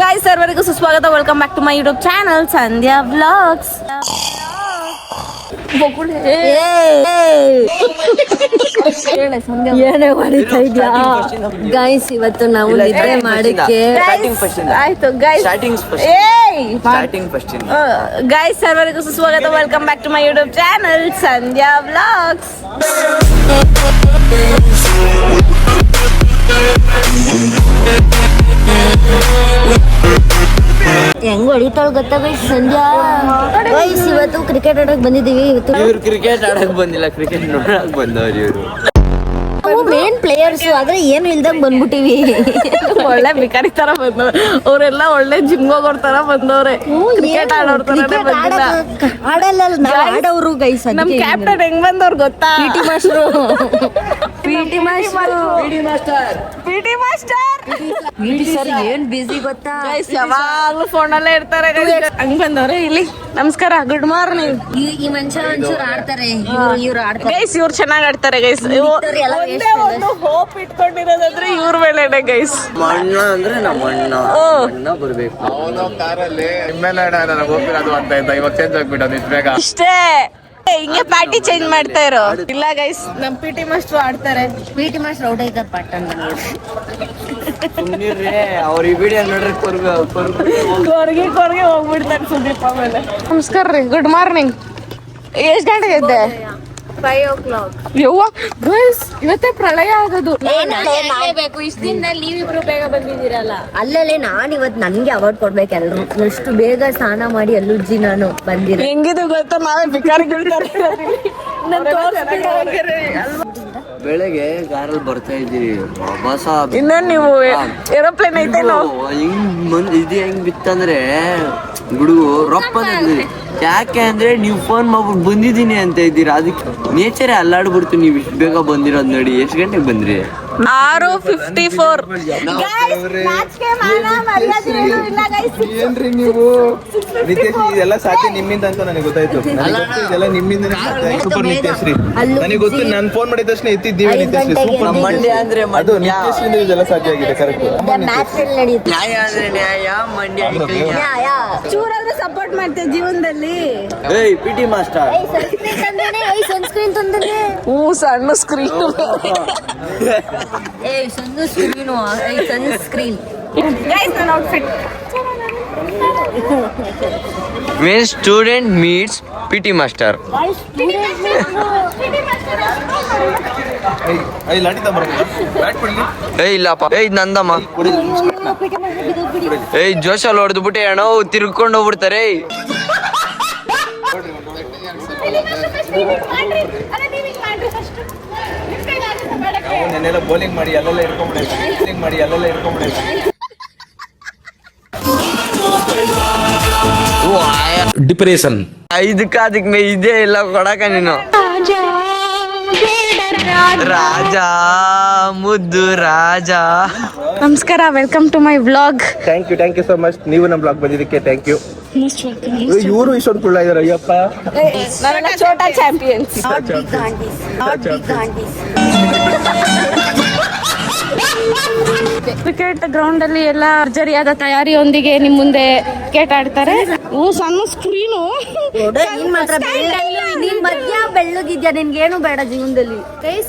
Guys ಸರ್ವರಿಗೂ ಸುಸ್ವಾಗತ. Welcome back to my YouTube channel Sandhya vlogs. ಏನೇ ಹೊಡಿತಾ ಇದ್ಯಾ ಗೈಸ್? ಇವತ್ತು ನಾವು ನಿದ್ರೆ ಮಾಡಕ್ಕೆ ಆಯ್ತು ಗೈಸ್ ಸರ್ವರಿಗೂ ಸುಸ್ವಾಗತ. Welcome back to my YouTube channel Sandhya vlogs. ಹೆಂಗ್ ಹೊಡಿತಾಳ ಗೊತ್ತಾ ಗೈಸ್ ಸಂಧ್ಯಾ? ಗೈಸ್ ಇವತ್ತು ಕ್ರಿಕೆಟ್ ಆಡಕ್ ಬಂದಿದೀವಿ. ಇವ್ರು ಕ್ರಿಕೆಟ್ ಆಡಕ್ ಬಂದಿಲ್ಲ, ಕ್ರಿಕೆಟ್ ನೋಡಕ್ ಬಂದವ್ರು ಇವ್ರು. ನಾವು ಮೇನ್ ಪ್ಲೇಯರ್ಸ್ ಆದ್ರೆ ಏನು ಇಲ್ದಂಗ್ ಬಂದ್ಬಿಟ್ಟಿವಿ. ಒಳ್ಳೆ ಬಿಕಾರಿ ತರ ಬಂದವ್ರೆ ಅವರೆಲ್ಲ, ಒಳ್ಳೆ ಜಿಮ್ ಹೋಗೋರ್ ತರ ಬಂದವ್ರೆ. ಕ್ರಿಕೆಟ್ ಆಡೋರ್ ತರ ಬಂದಿಲ್ಲ. ಆಡಲ್ಲ ನಾವು ಆಡೋರು ಗೈಸ್. ನಮ್ ಕ್ಯಾಪ್ಟನ್ ಹೆಂಗ್ ಬಂದವ್ರು ಗೊತ್ತಾ? ಪಿಟಿ ಮಾಸ್ಟರ್ ಸರ್ ಏನ್ ಬಿಸಿ ಗೊತ್ತಾ? ಯಾವಾಗ್ಲೂ ಫೋನ್ ಅಲ್ಲೇ ಇರ್ತಾರೆ. ಹಂಗ್ ಬಂದವ್ರೆ ಇಲ್ಲಿ. ನಮಸ್ಕಾರ, ಗುಡ್ ಮಾರ್ನಿಂಗ್. ಈ ಮನುಷ್ಯ ಒಂಚೂರು ಆಡ್ತಾರೆ, ಇವ್ರು ಆಡ್ತಾರೆ ಗೈಸ್. ಇವ್ರು ಚೆನ್ನಾಗ್ ಆಡ್ತಾರೆ ಗೈಸ್. ಒಂದೇ ಒಂದು ಹೋಪ್ ಇಟ್ಕೊಂಡಿರೋದಂದ್ರೆ ಇವ್ರ ಮೇಲೆನೆ ಗೈಸ್. ಅಣ್ಣ ಅಂದ್ರೆ ನಮ್ಮ ಅಣ್ಣ ಬರ್ಬೇಕು. ಅವನು ಕಾರಲ್ಲಿ ನಿಮ್ಮೆಲ್ಲ ಹೋಗಿರೋದು ಅಂತ ಇದ್ದ, ಇವಾಗ ಚೇಂಜ್ ಆಗ್ಬಿಟ್ಟು ಬೇಗ ಇಷ್ಟೇ. ಹಿಂಗೆ ಪ್ಯಾಟಿ ಚೇಂಜ್ ಮಾಡ್ತಾ ಇರೋ. ಇಲ್ಲ ಗೈಸ್, ನಮ್ ಪಿಟಿ ಮಾಸ್ಟರ್ ಆಡ್ತಾರೆ. ಪಿಟಿ ಮಾಸ್ಟರ್ ಔಟ್ ಆಯ್ತಾರ ಪಟ್ಟಣ. ಅವ್ರ ಈ ವಿಡಿಯೋ ನೋಡ್ರಿ ಕೊರ್ಗೆ ಹೋಗ್ಬಿಡ್ತಾರೆ ಸುದೀಪ್ ಆಮೇಲೆ. ನಮಸ್ಕಾರ ರೀ, ಗುಡ್ ಮಾರ್ನಿಂಗ್. ಎಷ್ಟ್ ಗಂಟೆಗೆ ಇದ್ದೆ? 5 o'clock. ಯವ್ವ ಗೈಸ್, ಇವತ್ತೇ ಪ್ರಳಯ ಆಗೋದು. ಇಷ್ಟ ದಿನದಲ್ಲಿ ನೀವಿಬ್ರು ಬೇಗ ಬಂದಿದ್ದೀರಲ್ಲ. ಅಲ್ಲಲ್ಲೇ ನಾನ್ ಇವತ್ ನನ್ಗೆ ಅವಾರ್ಡ್ ಕೊಡ್ಬೇಕು ಎಲ್ರು. ಎಷ್ಟು ಬೇಗ ಸ್ನಾನ ಮಾಡಿ ಅಲ್ಲುಜ್ಜಿ ನಾನು ಬಂದಿರ. ಹೆಂಗಿದು ಗೊತ್ತಾ? ನಾವೇ ಬಿಕಾರಿಗಳು ಬೆಳಗ್ಗೆ ಕಾರಲ್ಲಿ ಬರ್ತಾ ಇದ್ದೀರಿ ಬಸ. ಇನ್ನೇನ್ ನೀವು ಏರೋಪ್ಲೇನ್ ಐತೇನೋ? ಇದು ಹೆಂಗ್ ಬಿತ್ತಂದ್ರೆ ಹುಡುಗು ರೊಪ್ಪ ಯಾಕೆ ಅಂದ್ರೆ ನೀವು ಫೋನ್ ಮಾಡ್ಬಿಟ್ಟು ಬಂದಿದ್ದೀನಿ ಅಂತ ಇದ್ದೀರಾ. ಅದಕ್ಕೆ ನೇಚರೇ ಅಲ್ಲಾಡ್ಬಿಡ್ತು. ನೀವು ಇಷ್ಟು ಬೇಗ ಬಂದಿರೋದ್ ನೋಡಿ. ಎಷ್ಟು ಗಂಟೆಗೆ ಬಂದ್ರಿ? 6:54. ಏನ್ರಿ ನೀವು? ನಿತೇಶ್, ಇದೆಲ್ಲ ಸಾಧ್ಯ ನಿಮ್ಮಿಂದ ಅಂತ ನನಗೆ ಗೊತ್ತಾಯ್ತು. ಇದೆಲ್ಲ ನಿಮ್ಮಿಂದನೇ ಸಾಧ್ಯ. ಸೂಪರ್ ನಿತೇಶ್ ರೀ. ನನಗೆ ಗೊತ್ತು, ನಾನು ಫೋನ್ ಮಾಡಿದ ತಕ್ಷಣ ಎತ್ತಿದ್ದೀವಿ ನಿತೇಶ್ ರೀ. ಸೂಪರ್ ಮಂಡ್ಯ ಅಂದ್ರೆ ಅದು ನಿತೇಶ್ ಇಂದ ಇದೆಲ್ಲ ಸಾಧ್ಯ ಆಗಿದೆ. ಕರೆಕ್ಟ್. ನ್ಯಾಯ ಅಂದ್ರೆ ನ್ಯಾಯ, ಮಂಡ್ಯ ಚೂರಾದ್ರೂ ಸಪೋರ್ಟ್ ಮಾಡ್ತೇವೆ ಜೀವನದಲ್ಲಿ. ಏಯ್ ಪಿಟಿ ಮಾಸ್ಟರ್, ಸನ್ಸ್ಕ್ರೀನ್ ತಂದ್ರೆ ಸಣ್ಣ ಸ್ಕ್ರೀನ್. ಸನ್ಸ್ಕ್ರೀನ್ ಗೈಸ್, ನನ್ನ outfit. when student meets PT master. ಏಯ್ ಇಲ್ಲಪ್ಪ, ಏಯ್ ನಂದಮ್ಮ, ಏಯ್ ಜೋಶಲ್ಲಿ ಹೊಡೆದು ಬಿಟ್ಟೆ ಅಣ್ಣ, ತಿರ್ಕೊಂಡು ಹೋಗ್ಬಿಡ್ತಾರೆ. ಬೌಲಿಂಗ್ ಮಾಡಿ ಅಲ್ಲೆಲ್ಲ ಇಟ್ಕೊಂಡ್ಬಿಡೋದು. ಡಿಪ್ರೆಷನ್ ಇದಕ್ಕೆ ಇದೇ ಇಲ್ಲ ಕೊಡಕ ನೀನು. ರಾಜ ಮುದ್ದು ರಾಜ. ನಮಸ್ಕಾರ, welcome to my vlog. Thank you so much. ನೀವು ನಮ್ಮ ಬ್ಲಾಗ್ ಬಂದಿದ್ದಕ್ಕೆ ಥ್ಯಾಂಕ್ ಯು. ಇವರು ಇಷ್ಟೊಂದು ಕುಳ್ಳ ಇದಾರೆ. ಅಯ್ಯಪ್ಪ, ನಾವೆಲ್ಲ ಛೋಟಾ ಚಾಂಪಿಯನ್ಸ್. ಕ್ರಿಕೆಟ್ ಗ್ರೌಂಡ್ ಅಲ್ಲಿ ಎಲ್ಲ ಭರ್ಜರಿಯಾದ ತಯಾರಿಯೊಂದಿಗೆ ನಿಮ್ ಮುಂದೆ ಕ್ರಿಕೆಟ್ ಆಡ್ತಾರೆ. ಸಣ್ಣ ಸ್ಕ್ರೀನು. ಬೆಳ್ಳಗಿದ್ಯಾ, ನಿನ್ಗೇನು ಬೇಡ ಜೀವನದಲ್ಲಿ.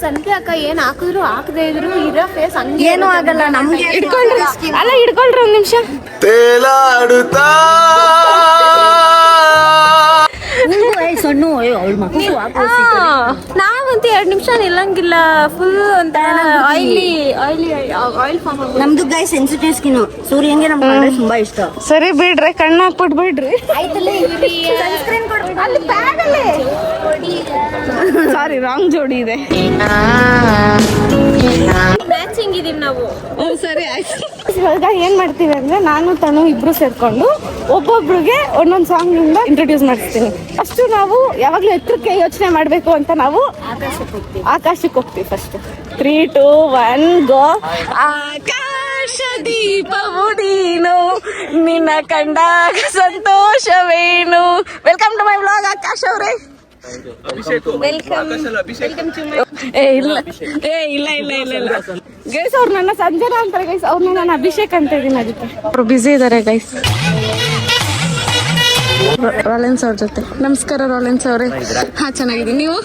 ಸಂಧ್ಯಾ ಅಕ್ಕ ಏನ್ ಹಾಕಿದ್ರು ಹಾಕದೇ ಇದ್ರು ಇರೋ ಫೇಸ್ ಏನು ಆಗಲ್ಲ ನಮ್ಗೆ. ಹಿಡ್ಕೊಳ್ರಿ, ಅಲ್ಲ ಹಿಡ್ಕೊಳ್ರಿ ಒಂದ್ ನಿಮಿಷ. ತೇಲಾಡುತ್ತಾ ಸಣ್ಣ ನಾವಂತ 2 ನಿಮಿಷ ನಿಲ್ಲಂಗಿಲ್ಲ. ಫುಲ್ ಅಂತ ಆಯಿಲ್ ಫಾರ್ಮ್. ನಮ್ದು ಗೈ ಸೆನ್ಸಿಟಿವ್ ಸ್ಕಿನ್. ಸೂರ್ಯಂಗೆ ನಮ್ಗೆ ಅಂದ್ರೆ ತುಂಬಾ ಇಷ್ಟ. ಸರಿ ಬಿಡ್ರಿ, ಕಣ್ಣು ಹಾಕ್ಬಿಟ್ಟು ಬಿಡ್ರಿ. ಸಾರಿ, ರಾಂಗ್ ಜೋಡಿ ಇದೆ. ಮ್ಯಾಚಿಂಗ್ ಇದೀವಿ ನಾವು. ಸರಿ ಆಯ್ತು. ಇವಾಗ ಏನ್ ಮಾಡ್ತೀವಿ ಅಂದ್ರೆ, ನಾನು ತನು ಇಬ್ರು ಸೇರ್ಕೊಂಡು ಒಬ್ಬೊಬ್ರಿಗೆ ಒಂದೊಂದು ಸಾಂಗ್ ಇಂದ ಇಂಟ್ರೊಡ್ಯೂಸ್ ಮಾಡಿಸ್ತೀನಿ. ಅಷ್ಟು ನಾವು ಯಾವಾಗ್ಲೂ ಎತ್ತರಕ್ಕೆ ಯೋಚನೆ ಮಾಡ್ಬೇಕು ಅಂತ ನಾವು ಆಕಾಶಕ್ಕೆ ಹೋಗ್ತೀವಿ. ಫಸ್ಟ್ 3, 2, 1 ಗೋ. ಆಕಾಶ ದೀಪವು ನೀನು, ನಿನ್ನ ಕಂಡಾಗ ಸಂತೋಷವೇನು. Welcome to my vlog Akash ಅವ್ರೆ. ಅಭಿಷೇಕ್ ಅಭಿಷೇಕ್ ಇಲ್ಲ ಗೈಸ್ ಅವ್ರು ನನ್ನ ಸಂಜನಾ ಅಂತಾರೆ ಗೈಸ್, ಅವ್ರನ್ನ ನಾನು ಅಭಿಷೇಕ್ ಅಂತ ಇದ್ದೀನಿ. ಅದಕ್ಕೆ ಅವ್ರು ಬ್ಯುಸಿ ಇದಾರೆ ಗೈಸ್. ರಾಲೆನ್ಸ್ ಅವ್ರ ಜೊತೆ. ನಮಸ್ಕಾರ ರಾಲೆನ್ಸ್ ಅವರೇ. ಹಾ ಚೆನ್ನಾಗಿದ್ದೀನಿ, ನೀವು?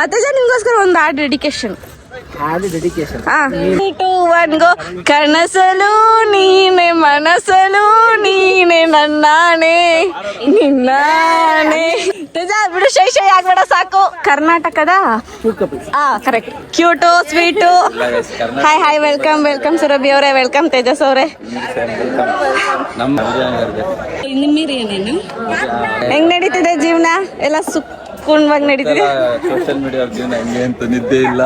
ಅತ್ತೇಜ ನಿಮ್ಗೋಸ್ಕರ ಒಂದು ಹಾಡು ಡೆಡಿಕೇಶನ್. ಕನಸಲು ನೀನೆ ಮನಸಲು ನೀನೆ ನನ್ನಾಣೆ ನಿನ್ನಾಣೆ. ತೇಜ ಬಿಡು, ಶೈ ಶೈ ಆಗ್ಬೇಡ ಸಾಕು. ಕರ್ನಾಟಕದ correct cute sweet. Hi welcome Surabhi ಅವರೇ, ವೆಲ್ಕಮ್ ತೇಜಸ್ ಅವರೇ. ನಿಮ್ಮೇನೇನು ಹೆಂಗ್ ನಡೀತಿದೆ ಜೀವನ? ಎಲ್ಲ ಸುಕ್ಕೊಂಡ್ವಾಗ ನಡೀತಿದೆ. ಸೋಷಿಯಲ್ ಮೀಡಿಯಾ ಜೀವನ ಹೆಂಗೆ ಅಂತ ನಿದ್ದೆ ಇಲ್ಲ.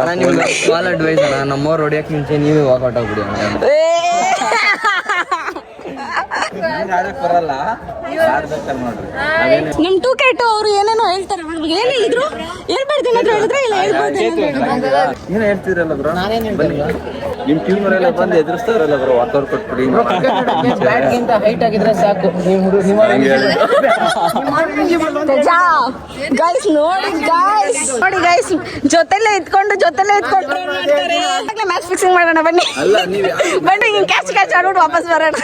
ಕಾಲ್ ಅಡ್ವೈಸ್ ಅಣ್ಣ, ನಮ್ಮವ್ರು ಹೊಡಿಯಕ್ ಮುಂಚೆ ನೀವೇ ವಾಕೌಟ್ ಆಗ್ಬಿಡಿ ಬರಲ್ಲ ನಮ್ 2K2 ಅವ್ರು ಏನೇನೋ ಹೇಳ್ತಾರೆ. ಏನ್ ಹೇಳಿದ್ರು? ಹೇಳ್ಬಾರ್ದು ಹೇಳಿದ್ರೆ ಇಲ್ಲ ಹೇಳ್ಬೋದು. ಏನ್ ಹೇಳ್ತಿರಲ್ಲ ಬ್ರೋ, ನಿಮ್ ಟೀಮ್ ಅವರೆಲ್ಲ ಬಂದು ಎದುರಿಸ್ತಾರಲ್ಲ ಬ್ರೋ, ವಾಕೌಟ್ ಕೊಟ್ಬಿಡಿ. ಹೈಟ್ ಆಗಿದ್ರೆ ಸಾಕು. ಗೈಸ್ ನೋಡಿ ಗೈಸ್ ಜೊತೆಲೆ ಇದ್ಕೊಂಡು ಮ್ಯಾಚ್ ಫಿಕ್ಸಿಂಗ್ ಮಾಡೋಣ. ಬನ್ನಿ ಕ್ಯಾಚ್ ಆಡ್ಬಿಟ್ಟು ವಾಪಸ್ ಬರೋಣ.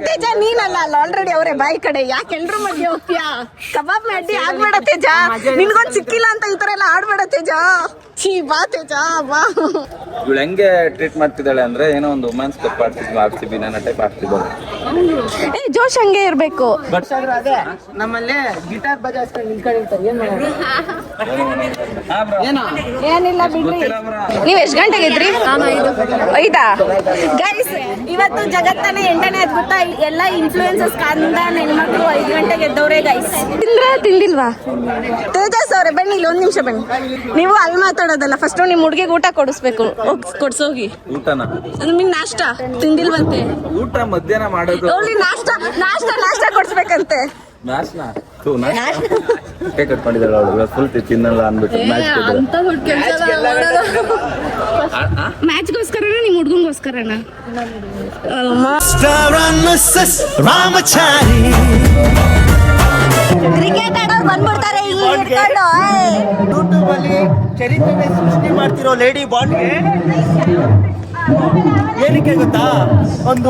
ತೇಜ ನೀನಲ್ಲ ಅಲ್ಲ, ಆಲ್ರೆಡಿ ಅವರೇ ಬಾಯಿ ಕಡೆ. ಯಾಕೆ ಎಲ್ರು ಮಧ್ಯೆ ಹೋಗ್ತೀಯಾ? ಕಬಾಬ್ ಅಡ್ಡಿ ಆಗ್ಬೇಡ ತೇಜ, ನಿನ್ಗೊಂದ್ ಸಿಕ್ಕಿಲ್ಲ ಅಂತ ಈ ತರ ಎಲ್ಲ ಆಡ್ಬೇಡ ತೇಜ. ಬಾ ತೇಜ ಬಾ. ಇವಳು ಹೆಂಗೆ ಟ್ರೀಟ್ ಮಾಡ್ತಿದ್ದಾಳೆ ಅಂದ್ರೆ, ಏನೋ ಒಂದು ವುಮೆನ್ಸ್ ಕಪ್ ಆಡ್ತಿದ್ವಿ ನನ್ನ ಟೈಪ್ ಆಡ್ತಿದ್ದಾಳೆ. ಜೋಶ್ ಹಂಗೆ ಇರ್ಬೇಕು. ಅದೇ ನಮ್ಮಲ್ಲಿ ಗಿಟಾರ್ ಬಜಾಯಿಸ್ಕೊಂಡು ನಿಂತ್ಕೊಂಡಿರ್ತಾರೆ. ಏನಿಲ್ಲ ಬಿಡ್ರಿ. ನೀವ್ ಎಷ್ಟ್ ಗಂಟೆಗೆ ಇದ್ರಿ? 5 ಗೈಸ್, ಇವತ್ತು ಜಗತ್ತನೇ 8ನೇ ಅದ್ಭುತ. ಎಲ್ಲ ಇನ್ಫ್ಲೂಯೆನ್ಸಸ್ ಕಾರಿಂದ ಹೆಣ್ಮಕ್ಳು 5 ಗಂಟೆಗೆ ಎದ್ದವ್ರೆ ಗೈಸ್. ತಿಂದಿಲ್ವಾ? ತೇಜಸ್ ಅವ್ರೆ ಬನ್ನಿ, ಇಲ್ಲಿ 1 ನಿಮಿಷ ಬನ್ನಿ. ನೀವು ಅಲ್ಲಿ ಮಾತಾಡೋದಲ್ಲ, ಫಸ್ಟ್ ನಿಮ್ ಹುಡುಗಿಗೆ ಊಟ ಕೊಡಿಸ್ಬೇಕು. ಕೊಡ್ಸೋಗಿ. ಊಟನ ನಿಮ್ಗೆ ನಾಷ್ಟ ತಿಂದಿಲ್ವಂತೆ. ಊಟ ಮಧ್ಯಾಹ್ನ ಮಾಡೋದು. ಅವ್ರಿಗೆ ನಾಷ್ಟ ಕೊಡ್ಸ್ಬೇಕಂತೆ. ಕಟ್ ಮಾಡಿದಾಳೆ ಅವಳು, ಫುಲ್ ತಿನ್ನಲ್ಲ ಅನ್ಬಿಟ್ಟು. ಮ್ಯಾಚ್ಗೋಸ್ಕರ ನಿಮ್ ಹುಡ್ಗಂಗೋಸ್ಕರನ? ಕ್ರಿಕೆಟ್ ಆಡೋರು ಬಂದ್ಬಿಡ್ತಾರೆ ಇಲ್ಲಿ ಹಿಡ್ಕೊಂಡು. ಯೂಟ್ಯೂಬ್ ಅಲ್ಲಿ ಚರಿತ್ರೆ ಸೃಷ್ಟಿ ಮಾಡ್ತಿರೋ ಲೇಡಿ ಬಾಂಡ್ಗೆ ಏನಕ್ಕೆ ಗೊತ್ತಾ? ಒಂದು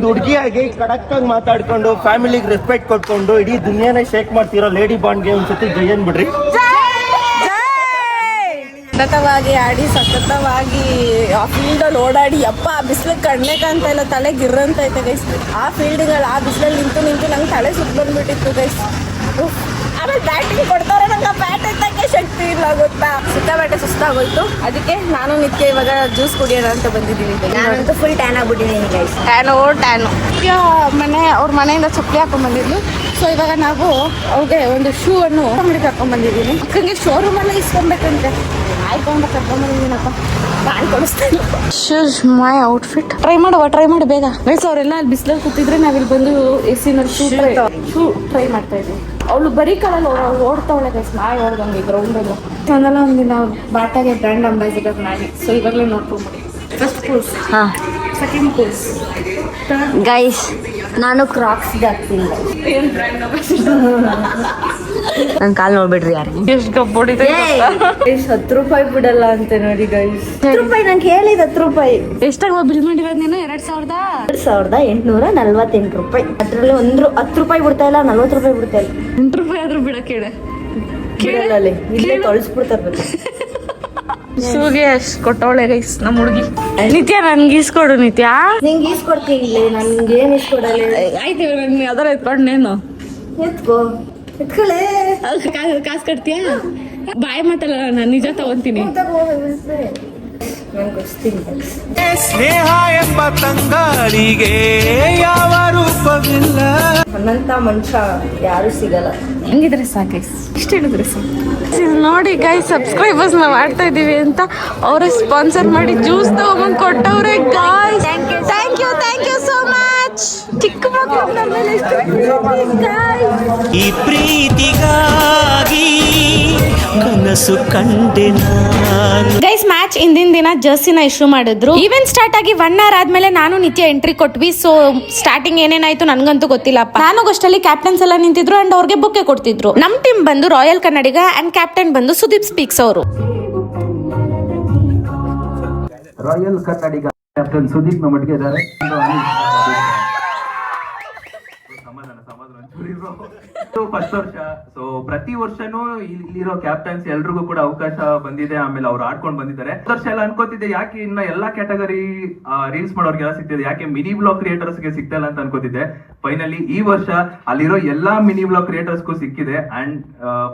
ಹುಡುಗಿಯಾಗಿ ಕಡಕ್ ಆಗಿ ಮಾತಾಡ್ಕೊಂಡು ಫ್ಯಾಮಿಲಿಗೆ ರೆಸ್ಪೆಕ್ಟ್ ಕೊಟ್ಕೊಂಡು ಇಡೀ ದುನಿಯಾನ ಶೇಕ್ ಮಾಡ್ತಿರೋ ಲೇಡಿ ಬಾಂಡ್ಗೆ ಒಂದ್ಸತಿ ಜೈ ಅನ್ಬಿಡ್ರಿ. ಸತತವಾಗಿ ಆಡಿ, ಸತತವಾಗಿ ಆ ಫೀಲ್ಡಲ್ಲಿ ಓಡಾಡಿ, ಅಪ್ಪ ಬಿಸಿಲು ಕಣ್ಣೆ ಕಾಣ್ತಾ ಇಲ್ಲ, ತಲೆ ಗಿರ್ರಂತ ಐತೆ ಗೈಸ್. ಆ ಫೀಲ್ಡ್ಗಳು ಆ ಬಿಸಿಲಲ್ಲಿ ನಿಂತು ನಂಗೆ ತಲೆ ಸುತ್ತ ಬಂದ್ಬಿಟ್ಟಿತ್ತು ಗೈಸ್. ಆಮೇಲೆ ಬ್ಯಾಟಿಂಗ್ ಕೊಡ್ತಾರೆ, ನಂಗೆ ಆ ಬ್ಯಾಟ್ ಎತ್ತಕ್ಕೆ ಶಕ್ತಿ ಇಲ್ಲ ಗೊತ್ತಾ. ಸಿಕ್ಕಾಬಟ್ಟೆ ಸುಸ್ತಾಗೋಯ್ತು. ಅದಕ್ಕೆ ನಾನು ನಿತ್ಯ ಇವಾಗ ಜ್ಯೂಸ್ ಕುಡಿಯೋಣ ಅಂತ ಬಂದಿದ್ದೀನಿ. ನಾನಂತೂ ಫುಲ್ ಟ್ಯಾನ್ ಆಗ್ಬಿಟ್ಟಿದ್ದೀನಿ ಗೈಸ್. ಟ್ಯಾನು ಅವ್ರ ಮನೆಯಿಂದ ಚಪ್ಪಲಿ ಹಾಕೊಂಡ್ ಬಂದಿದ್ಲು. ಸೊ ಇವಾಗ ನಾವು ಅವ್ರಿಗೆ ಒಂದು ಶೂ ಅನ್ನು ಕರ್ಕೊಂಡ್ಬಂದಿದ್ದೀನಿ. ಅಕ್ಕಂಗೆ ಶೋರೂಮಲ್ಲೇ ಇಸ್ಕೊಬೇಕಂತೆ. ಆಯ್ಕೊಂಡು ಕರ್ಕೊಂಡ್ಬಂದಿದ್ದೀನಪ್ಪ, ನಾನು ಕೊಡಿಸ್ತೀನಿ. ಶೂಸ್ ಮೈ ಔಟ್ಫಿಟ್. ಟ್ರೈ ಮಾಡು ಬೇಗ. ವಯಸ್ಸು ಅವರೆಲ್ಲ ಅಲ್ಲಿ ಬಿಸಿಲಲ್ಲಿ ಕೂತಿದ್ರೆ ನಾವಿಲ್ಲಿ ಬಂದು ಎಸಿನಲ್ಲಿ ಶೂ ಟ್ರೈ ಮಾಡ್ತಾ ಇದ್ದೀವಿ. ಅವಳು ಬರೀ ಕಾಲಲ್ಲಿ ಓಡ್ತಾವಳೆ ಗೈಸ್, ನಾಯಿ ಓಡ್ದಂಗೆ ಗ್ರೌಂಡಲ್ಲಿ. ಒಂದಲ್ಲ ಒಂದಿನ ಅವ್ರು ಬಾಟಾಗೆ ಬ್ರ್ಯಾಂಡ್ ಅಂಬಾಸಿಡರ್ ಮಾಡಿ. ಸೊ ಇವಾಗಲೇ ನೋಡ್ಕೊಂಡ್ಬಿಡಿ. First pose, second pose. Guys ನಾನು ಕ್ರಾಕ್ಸ್ ಹಾಕ್ತೀನಿ. ಏನು ಬ್ರ್ಯಾಂಡ್ ಅಂಬಾಸಿಡರ್? ನನ್ ಕಾಲ್ ನೋಡ್ಬಿಡ್ರಿ ಯಾರು ಎಷ್ಟು ಗಬ್ಬೊಡಿದೆ. 10 ರೂಪಾಯಿ ಬಿಡಲ್ಲ ಅಂತೆ ನೋಡಿ ಗೈಸ್. 10 ರೂಪಾಯಿ ನಂಗೆ ಹೇಳಿದ 10 ರೂಪಾಯಿ. ಎಷ್ಟಾಗ ಬಿಲ್ ಮಾಡಿರೋದು ನೀನು? 2848 ರೂಪಾಯಿ. ಅದ್ರಲ್ಲಿ 10 ರೂಪಾಯಿ ಬಿಡ್ತಾ ಇಲ್ಲ, 40 ರೂಪಾಯಿ ಬಿಡ್ತಾ ಇಲ್ಲ. 8 ರೂಪಾಯಿ ಆದ್ರೂ ಬಿಡಕ್ಕೆ ಹೇಳ. ಇಲ್ಲೇ ತೊಳಸ್ಬಿಡ್ತಾರೆ. ಸೂಗೆ ಅಷ್ಟು ಕೊಟ್ಟವಳೆ ಗೈಸ್ ನಮ್ಮ ಹುಡುಗಿ. ನಿತ್ಯ ನನ್ಗೆ ಈಸ್ಕೊಡು ನಿತ್ಯ. ನಿಂಗೆ ಈಸ್ಕೊಡ್ತೀನಿ. ನನ್ಗೆ ಏನ್ ಈಸ್ಕೊಡಲ್ಲ. ಆಯ್ತು ನನ್ ಯಾವ್ದಾರ ಎತ್ಕೊಂಡೇನು ಎತ್ಕೋ ಎತ್ಕೊಳ್ಳೆ. ಕಾಸು ಕಟ್ತೀಯಾ? ಬಾಯಿ ಮಾತಲ್ಲ, ನಾನು ನಿಜ ತಗೊಂತೀನಿ. ಸ್ನೇಹ ಎಂಬ ತಂಗಾಳಿಗೆ ಯಾವ ರೂಪವಿಲ್ಲ. ನನ್ನಂತ ಮನುಷ್ಯ ಯಾರು ಸಿಗಲ್ಲ. ಹೆಂಗಿದ್ರೆ ಸಾಕು ಗೈಸ್, ಇಷ್ಟು ಹೇಳಿದ್ರೆ ಸಾಕು. ನೋಡಿ ಗೈಸ್, ಸಬ್ಸ್ಕ್ರೈಬರ್ಸ್ ನಾವು ಮಾಡ್ತಾ ಇದೀವಿ ಅಂತ ಅವರೇ ಸ್ಪಾನ್ಸರ್ ಮಾಡಿ ಜ್ಯೂಸ್ ತಗೊಂಡ್ ಕೊಟ್ಟವ್ರೆ guys. Thank you so much. ಚಿಕ್ಕ ಮಕ್ಕಳು ನಮ್ಮ ಮೇಲೆ ಎಷ್ಟು ಈ ಪ್ರೀತಿಗಾಗಿ ಕನಸು ಕಂಡೆ ನಾನು. ಗೈಸ್ ಮ್ಯಾಚ್ ಹಿಂದಿನ ದಿನ ಜರ್ಸಿನ ಇಶ್ಯೂ ಮಾಡಿದ್ರು. ಈವೆಂಟ್ ಸ್ಟಾರ್ಟ್ ಆಗಿ 1 hour ಆದ್ಮೇಲೆ ನಾನು ನಿತ್ಯ ಎಂಟ್ರಿ ಕೊಟ್ವಿ. ಸೊ ಸ್ಟಾರ್ಟಿಂಗ್ ಏನೇನಾಯ್ತು ನನ್ಗಂತೂ ಗೊತ್ತಿಲ್ಲಪ್ಪ. ನಾನು ಅಷ್ಟಲ್ಲಿ ಕ್ಯಾಪ್ಟನ್ಸ್ ಎಲ್ಲ ನಿಂತಿದ್ರು ಅಂಡ್ ಅವ್ರಿಗೆ ಬೊಕ್ಕೆ ಕೊಡ್ತಿದ್ರು. ನಮ್ ಟೀಮ್ ಬಂದು ರಾಯಲ್ ಕನ್ನಡಿಗ ಅಂಡ್ ಕ್ಯಾಪ್ಟನ್ ಬಂದು ಸುದೀಪ್ ಸ್ಪೀಕ್ಸ್ ಅವರು. ರಾಯಲ್ ಕನ್ನಡಿಗ ಕ್ಯಾಪ್ಟನ್ ಸುದೀಪ್ ನಮ್ಮೊಟ್ಟಿಗೆ ಇದ್ದಾರೆ. ಫಸ್ಟ್ ವರ್ಷ ಸೊ ಪ್ರತಿ ವರ್ಷನೂ ಇಲ್ಲಿರೋ ಕ್ಯಾಪ್ಟನ್ಸ್ ಎಲ್ರಿಗೂ ಕೂಡ ಅವಕಾಶ ಬಂದಿದೆ. ಆಮೇಲೆ ಅವ್ರು ಆಡ್ಕೊಂಡು ಬಂದಿದ್ದಾರೆ. ವರ್ಷ ಎಲ್ಲ ಅನ್ಕೋತಿದ್ದೆ ಯಾಕೆ ಇನ್ನ ಎಲ್ಲಾ ಕ್ಯಾಟಗರಿ ರೀಲ್ಸ್ ಮಾಡೋರ್ಗೆಲ್ಲ ಸಿಗ್ತಿದೆ, ಯಾಕೆ ಮಿನಿ ಬ್ಲಾಗ್ ಕ್ರಿಯೇಟರ್ಸ್ ಗೆ ಸಿಗ್ತಲ್ಲ ಅಂತ ಅನ್ಕೋತಿದ್ದೆ. ಫೈನಲಿ ಈ ವರ್ಷ ಅಲ್ಲಿರೋ ಎಲ್ಲಾ ಮಿನಿ ಬ್ಲಾಗ್ ಕ್ರಿಯೇಟರ್ಸ್ಗೂ ಸಿಕ್ಕಿದೆ. ಅಂಡ್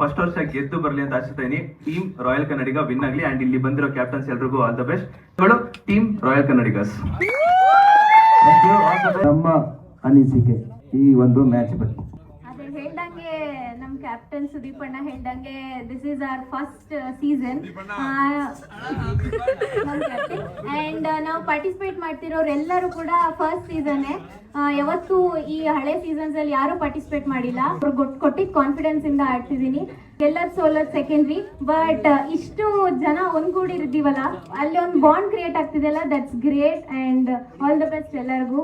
ಫಸ್ಟ್ ವರ್ಷ ಗೆದ್ದು ಬರ್ಲಿ ಅಂತ ಆಶಿಸ್ತಾ ಇದೀನಿ. ಟೀಮ್ ರಾಯಲ್ ಕನ್ನಡಿಗ ವಿನ್ ಆಗ್ಲಿ. ಅಂಡ್ ಇಲ್ಲಿ ಬಂದಿರೋ ಕ್ಯಾಪ್ಟನ್ಸ್ ಎಲ್ರಿಗೂ all the best. Team royal Kannadigas. ನಮ್ಮ ಅನಿಸಿಕೆ ಈ ಒಂದು ಮ್ಯಾಚ್ ಬಗ್ಗೆ ಅದೇ ಹೇಳ್ದಂಗೆ ನಮ್ಮ ಕ್ಯಾಪ್ಟನ್ ಸುದೀಪ್ ಅಣ್ಣ ಹೇಳ್ದಂಗೆ this is our first season and ನಾವು ಪಾರ್ಟಿಸಿಪೇಟ್ ಮಾಡ್ತಿರೋರೆಲ್ಲರೂ ಕೂಡ ಫಸ್ಟ್ ಸೀಸನ್ನೇ. ಯಾವತ್ತು ಈ ಹಳೆ ಸೀಸನ್ಸ್ ಅಲ್ಲಿ ಯಾರು ಪಾರ್ಟಿಸಿಪೇಟ್ ಮಾಡಿಲ್ಲ. ಕೊಟ್ಟಿದ್ದ ಕಾನ್ಫಿಡೆನ್ಸ್ ಇಂದ ಆಡ್ತಿದ್ದೀನಿ. ಎಲ್ಲರೂ ಸೋಲೋದು ಸೆಕೆಂಡ್ರಿ, ಬಟ್ ಇಷ್ಟು ಜನ ಒಂದ್ಗೂಡಿರ್ತೀವಲ್ಲ ಅಲ್ಲಿ ಒಂದು ಬಾಂಡ್ ಕ್ರಿಯೇಟ್ ಆಗ್ತಿದೆಯಲ್ಲ, that's great and all the best ಎಲ್ಲರಿಗೂ.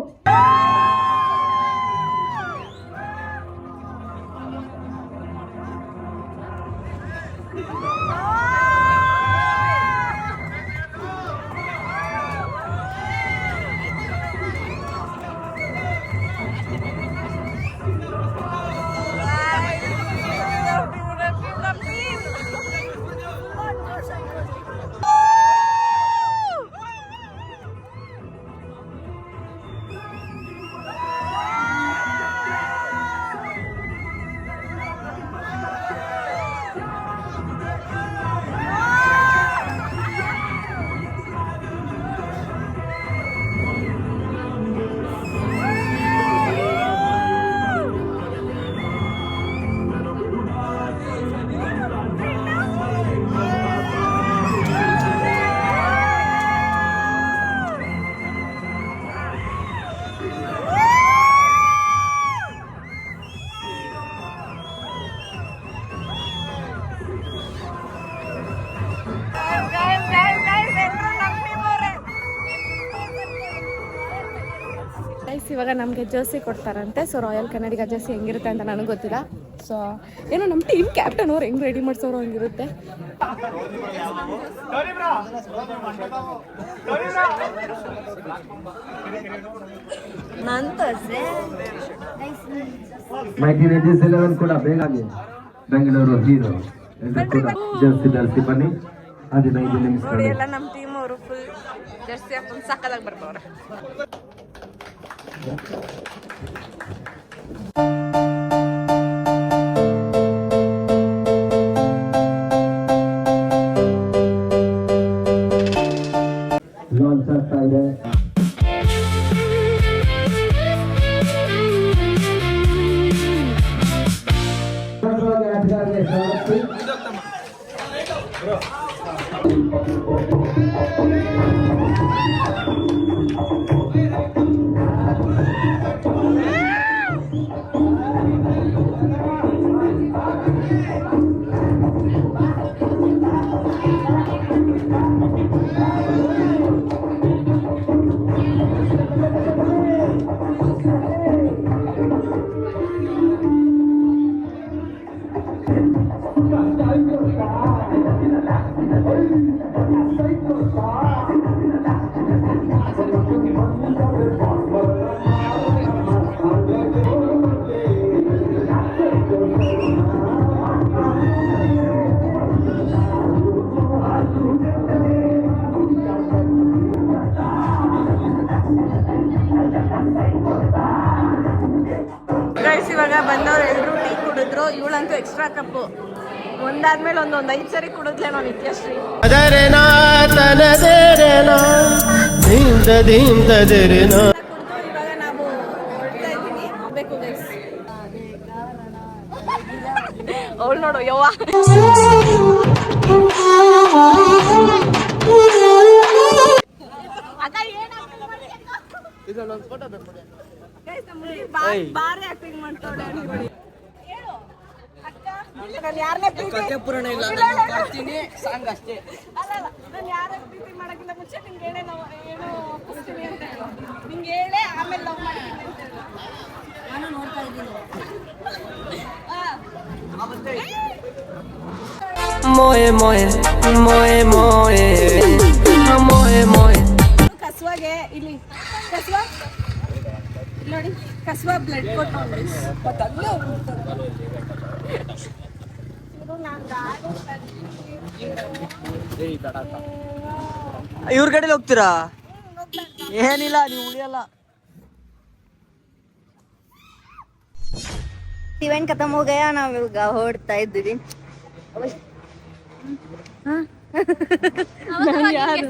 ಇವಾಗ ನಮಗೆ ಜರ್ಸಿ ಕೊಡ್ತಾರಂತೆ. ಸೊ ರಾಯಲ್ ಕನ್ನಡಿಗ ಜರ್ಸಿ ಹೆಂಗಿರುತ್ತೆ ಅಂತ ನನಗೆ ಗೊತ್ತಿಲ್ಲ. ಸೊ ಏನೋ ನಮ್ಮ ಟೀಮ್ ಕ್ಯಾಪ್ಟನ್ ಅವ್ರು ಹೆಂಗ್ ರೆಡಿ ಮಾಡ್ಸೋರು ಹಂಗಿರುತ್ತೆ. ಕೂಡ ಬೇಗ ಬೆಂಗಳೂರು ಹೀರೋ ಕೂಡ ಜರ್ಸಿ ಧರಿಸಿ ಬನ್ನಿ. 15 ನಿಮಿಷ ಎಲ್ಲ ನಮ್ಮ ಟೀಮ್ ಅವರು ಫುಲ್ ಜರ್ಸಿ ಹಾಕೊಂಡು ಸಕ್ಕದಾಗಿ ಬರ್ತಾವ್ರೆ. ಲಾಂಚ್ ಆಗ್ತಾ ಇದೆ. ಇವಾಗ ಬಂದವ್ರು ಎಲ್ಲರೂ ಟೀ ಕುಡಿದ್ರು. ಇವಳಂತೂ ಎಕ್ಸ್ಟ್ರಾ ಕಪ್ಪು ಒಂದಾದ್ಮೇಲೆ ಒಂದೊಂದು 5 ಸರಿ ಕುಡಿದ್ಲೆ ನಾವು ನಿತ್ಯಶ್ರೀ. ಇವಾಗ ನಾವು ಹೊರಡ್ತಾ ಇದ್ದೀವಿ. ಬೇಕು ಗೈಸ್. ಅವಳು ನೋಡು ಯವ್ವ. ಬಾರಿ ಆಕ್ಟಿಂಗ್ ಮಾಡ್ತಾಳೆ. ಯಾರನ್ನೇ ಸಾಂಗ್ ಅಷ್ಟೇ. ಅಲ್ಲಲ್ಲ, ನಾನು ಯಾರು ಪ್ರೀತಿ ಮಾಡೋಕ್ಕಿಂತ ಮುಂಚೆ ನಿಂಗೆ ಹೇಳೇ ನಾವು ಏನೋ ಒಪ್ಪಿಸ್ತೀನಿ ಅಂತ ಹೇಳು. ನಿಂಗೆ ಹೇಳೇ ಆಮೇಲೆ ಲವ್ ಮಾಡ್ತೀನಿ ಅಂತ ಹೇಳು. ನಾನು ನೋಡ್ತಾ ಇದ್ದೀನಿ. ಮೋಯೆ ಮೋಯೆ ಮೋಯೆ ಮೋಯೆ ಮೋಯೆ ಮೋಯೆ. ಕಸ್ವಾಗೆ ಇಲ್ಲಿ ಕಸ್ವಾ ನೋಡಿ, ಕಸ್ವಾ ಬ್ಲಡ್ ಕೊಟ್ಟು ಇವ್ರ ಕಡೆಲಿ ಹೋಗ್ತೀರಾ? ಏನಿಲ್ಲ, ನೀವು ಉಳಿಯಲ್ಲ. ಇವೆಂಟ್ ಖತಮ್ ಹೋ ಗಯಾ, ನಾವ್ ಇವಾಗ ಹೊರಡ್ತಾ ಇದ್ದೀವಿ.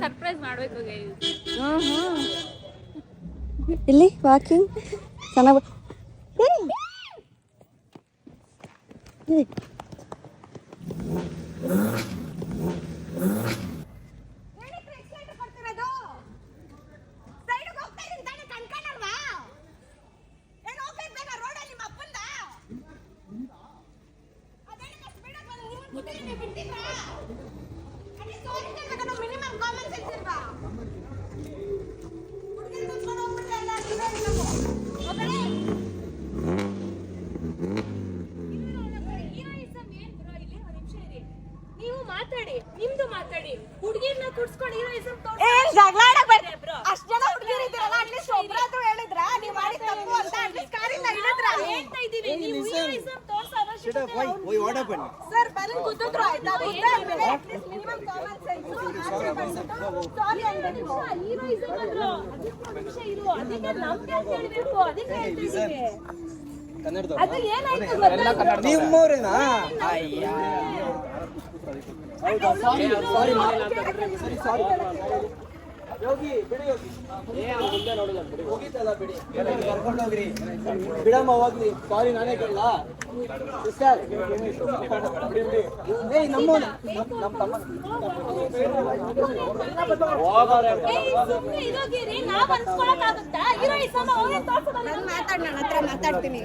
ಸರ್ಪ್ರೈಸ್ ಮಾಡ್ಬೇಕು ಇಲ್ಲಿ ವಾಕಿಂಗ್ ಚೆನ್ನಾಗಿ ನೀವು ಮಾತಾಡಿ, ನಿಮ್ದು ಮಾತಾಡಿ. ಹುಡುಗಿರ್ನ ಕೂಡ್ಸ್ಕೊಂಡು ಹೀರೋಯಿಸಂ ಅಷ್ಟು ಜನ ಹುಡುಗಿರು ಇದ್ದೀರಲ್ಲ, ಅಟ್ಲೀಸ್ಟ್ ಒಬ್ರಾದ್ರೂ ಹೇಳಿದ್ರ ನೀವು ಮಾಡಿ ತಪ್ಪು ಅಂತ, ಅಟ್ಲೀಸ್ಟ್ ಕಾರಿಂದ ಹೇಳಿದ್ರ ಹೇಳ್ತಾ ಇದ್ದೀವಿ. ನೀವು ಹೀರೋಯಿಸಂ ತೋರ್ಸೋ ಅವಶ್ಯಕತೆ ಸರ್ ಬರೀ ಕುದ್ದಿದ್ರು ಆಯ್ತಾ? ಅಟ್ಲೀಸ್ಟ್ ಮಿನಿಮಮ್ ಕಾಮನ್ ಸೆನ್ಸ್ ಸಾರಿ ಅನ್ಬೇಕು. ಹೀರೋಯಿಸಂ ಅಂದ್ರು ನಿಮಿಷ ಇರು, ಅದಕ್ಕೆ ನಮ್ಗೆ ಅಂತ ಹೇಳ್ಬೇಕು, ಅದಕ್ಕೆ ಹೇಳ್ತಿದ್ದೀವಿ. ಅದು ಏನಾಯ್ತು ಗೊತ್ತಾ? ನಿಮ್ಮೂರೇನಾ? ಬಿಡಮ್ಮ ಹೋಗ್ಲಿ, ಸಾರಿ ನಾನೇ ಕೇಳಲ್ಲ. ಇರೋಗಿರಿ, ನಾವ್ ಅನ್ಸ್ಕೊಳಕ್ಕಾಗುತ್ತಾ? ಹೀರೋಯಿಸಂ ಅವರೇ ತೋರ್ಸೋದಲ್ಲ. ಮಾತಾಡ್, ನನ್ನ ಹತ್ರ ಮಾತಾಡ್ತೀನಿ.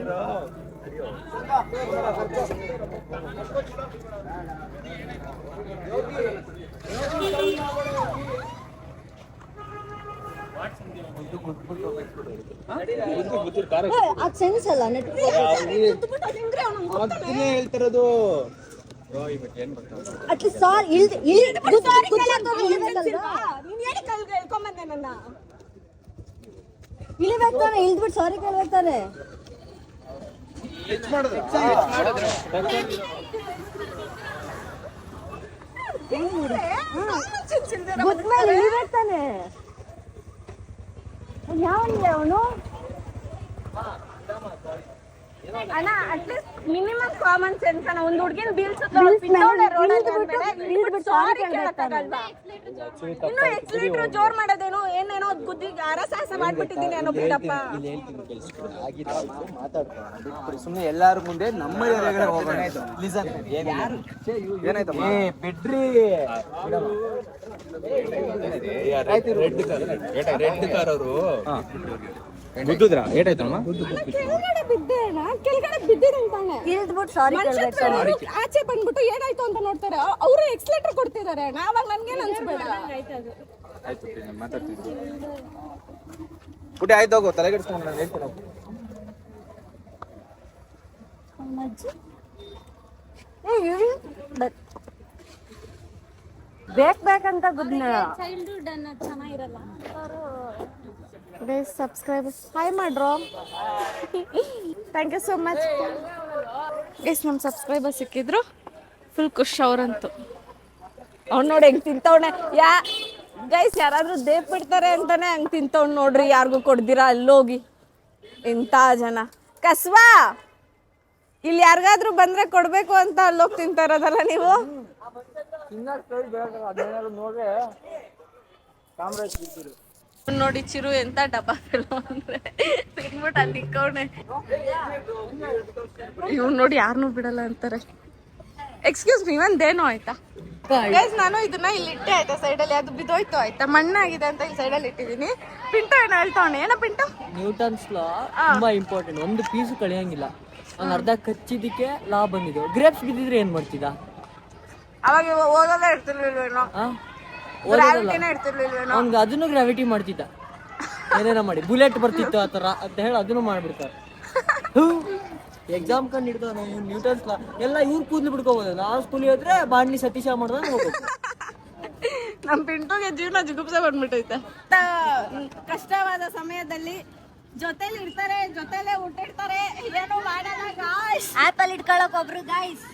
ಅದು ಸೆನ್ಸ್ ಅಲ್ಲ ಹೇಳ್ತಿರೋದು. ಅಟ್ಲೀಸ್ಟ್ ಸಾರಿ ಇಳಿಬೇಕಾನೆ, ಇಳ್ದ್ಬಿಟ್ಟು ಸಾರಿ ಕೇಳ್ಬೇಕಾರೆ. ಗೊತ್ತಮೇಲೆ ಇಳಿಬೇಕಾನೆ. ಯಾವನಿಗೆ ಅವನು? ಅಣ್ಣ ಅಟ್ಲೀಸ್ಟ್ ಮಿನಿಮಮ್ ಕಾಮನ್ ಸೆನ್ಸ್ ಅಣ್ಣ. ಒಂದು ಹುಡುಗಿನ ಇನ್ನು ಎಕ್ಸ್ಲೇಟರ್ ಜೋರ್ ಮಾಡೋದೇನು, ಏನೇನೋ ಗುದ್ದಿಗೆ ಅರಸಾಹಸ ಮಾಡ್ಬಿಟ್ಟಿದ್ದೀನಿ ಅನ್ನೋ ಬಿಡಪ್ಪ. ಸುಮ್ಮನೆ ಎಲ್ಲಾರ ಮುಂದೆ ನಮ್ಮ ಏರಿಯಾಗಳೇ ಹೋಗೋಣ. ಲಿಸನ್, ಏನಾಯ್ತು ಬಿಡ್ರಿ. ರೆಡ್ ಕಾರ್ ಅವರು ಗುದ್ದಿದ್ರ? ಏಟಾಯ್ತಮ್ಮ? ಕೆಳಗಡೆ ಬಿದ್ದೆ ಅಣ್ಣ, ಕೆಳಗಡೆ ಬಿದ್ದಿರಂತಾನೆ. ಇಳ್ದ್ಬಿಟ್ಟು ಸಾರಿ ಕೇಳ್ಬೇಕು. ಆಚೆ ಬಂದ್ಬಿಟ್ಟು ಏನಾಯ್ತು ಅಂತ ನೋಡ್ತಾರೆ, ಅವರು ಎಕ್ಸ್ಲೇಟರ್ ಕೊಡ್ತಿದ್ದಾರೆ. ನಾವಾಗ ನನ್ಗೇನ್ ಅನ್ಸ್ಬೇಡ. ಮಾತಾಡ್ತಿದ್ರು. ಪುಟಿ ಆಯ್ತು, ಹೋಗು, ತಲೆಗೆಡ್ಸ್ಕೊಂಡು ನಾನು ಹೇಳ್ತೀನಿ. ಬೇಕಂತ ಗುದ್ನ ಚೈಲ್ಡ್ಹುಡ್ ಅನ್ನೋದು ಚೆನ್ನಾಗಿರಲ್ಲ. ಸಬ್ಸ್ಕ್ರೈಬರ್ಸ್ ಹಾಯ್ ಮಾಡ್ರೋ. Thank you so much guys. ನಮ್ಮ ಸಬ್ಸ್ಕ್ರೈಬರ್ ಸಿಕ್ಕಿದ್ರು, ಫುಲ್ ಖುಷ್ ಅವ್ರಂತೂ. ಅವ್ನು ನೋಡಿ ಹೆಂಗ್ ತಿಂತವನೆ. ಗೈಸ್ ಯಾರಾದ್ರೂ ದೇಪ್ ಬಿಡ್ತಾರೆ ಅಂತಾನೆ ಹಂಗ್ ತಿಂತವ್ ನೋಡ್ರಿ. ಯಾರಿಗೂ ಕೊಡ್ದಿರಾ ಅಲ್ಲೋಗಿ ಇಂಥ ಜನ. ಕಸ್ವಾ ಇಲ್ಲಿ ಯಾರಿಗಾದ್ರೂ ಬಂದ್ರೆ ಕೊಡ್ಬೇಕು ಅಂತ ಅಲ್ಲೋಗಿ ತಿಂತಾ ಇರೋದಲ್ಲ ನೀವು. ನೋಡಿ ಚಿರು ಎಂತ ಡಬ್ಬ ಅಂದ್ರೆ ತಿನ್ಬಿಟ್ಟು ಅಲ್ಲಿ ನಿಕ್ಕವನೆ. ಇವ್ ನೋಡಿ ಯಾರನ್ನೂ ಬಿಡಲ್ಲ ಅಂತಾರೆ. ಎಕ್ಸ್ಕ್ಯೂಸ್ ಮೀ, ಒಂದೇನೋ ಆಯ್ತಾ ಗೈಸ್? ನಾನು ಇದನ್ನ ಇಲ್ಲಿ ಇಟ್ಟೆ ಆಯ್ತಾ ಸೈಡಲ್ಲಿ, ಅದು ಬಿದ್ದೋಯ್ತು ಆಯ್ತಾ, ಮಣ್ಣಾಗಿದೆ ಅಂತ ಇಲ್ಲಿ ಸೈಡಲ್ಲಿ ಇಟ್ಟಿದ್ದೀನಿ. ಪಿಂಟು ಏನೋ ಹೇಳ್ತಾವನೆ. ಏನೋ ಪಿಂಟು? ನ್ಯೂಟನ್ಸ್ ಲಾ ತುಂಬಾ ಇಂಪಾರ್ಟೆಂಟ್. ಒಂದು ಪೀಸು ಕಳಿಯಂಗಿಲ್ಲ. ಒಂದು ಅರ್ಧ ಕಚ್ಚಿದಕ್ಕೆ ಲಾ ಬಂದಿದ್ದು. ಗ್ರೇಪ್ಸ್ ಬಿದ್ದಿದ್ರೆ ಏನ್ ಮಾಡ್ತಿದ್ದ? ಅವಾಗ ಓದೋದೇ ಇರ್ತಿರ್ಲಿಲ್ವೇನೋ, ಗ್ರಾವಿಟಿನೇ ಇರ್ತಿರ್ಲಿಲ್ವೇನೋ. ಅವ್ನಿಗೆ ಅದನ್ನು ಗ್ರಾವಿಟಿ ಮಾಡ್ತಿದ್ದ, ಏನೇನೋ ಮಾಡಿ ಬುಲೆಟ್ ಬರ್ತಿತ್ತು ಆ ಥರ ಅಂತ ಹೇಳಿ ಅದನ್ನು ಮಾಡ್ಬಿಡ್ತಾರೆ. ಎಕ್ಸಾಮ್ ಕಂಡು ಹಿಡ್ದು ನಾವು ನ್ಯೂಟನ್ಸ್ ಲಾ ಎಲ್ಲ ಇವ್ರು ಕೂದಲು ಬಿಡ್ಕೋಬೋದು. ನಾವು ಸ್ಕೂಲಿಗೆ ಹೋದ್ರೆ ಬಾಣ್ಲಿ ಸತೀಶ ಮಾಡ್ದಂಗೆ ಹೋಗ್ಬೇಕು. ನಮ್ ಪಿಂಟುಗೆ ಜೀವನ ಜಿಗುಪ್ಸೆ ಬಂದ್ಬಿಟ್ಟೈತೆ. ಕಷ್ಟವಾದ ಸಮಯದಲ್ಲಿ ಜೊತೆಲಿ ಇರ್ತಾರೆ, ಜೊತೆಲೆ ಊಟಿರ್ತಾರೆ, ಏನು ಮಾಡಲ್ಲ ಗಾಯ್ಸ್. ಆಪಲ್ ಇಟ್ಕೊಳಕ್ ಒಬ್ರು ಗಾಯ್ಸ್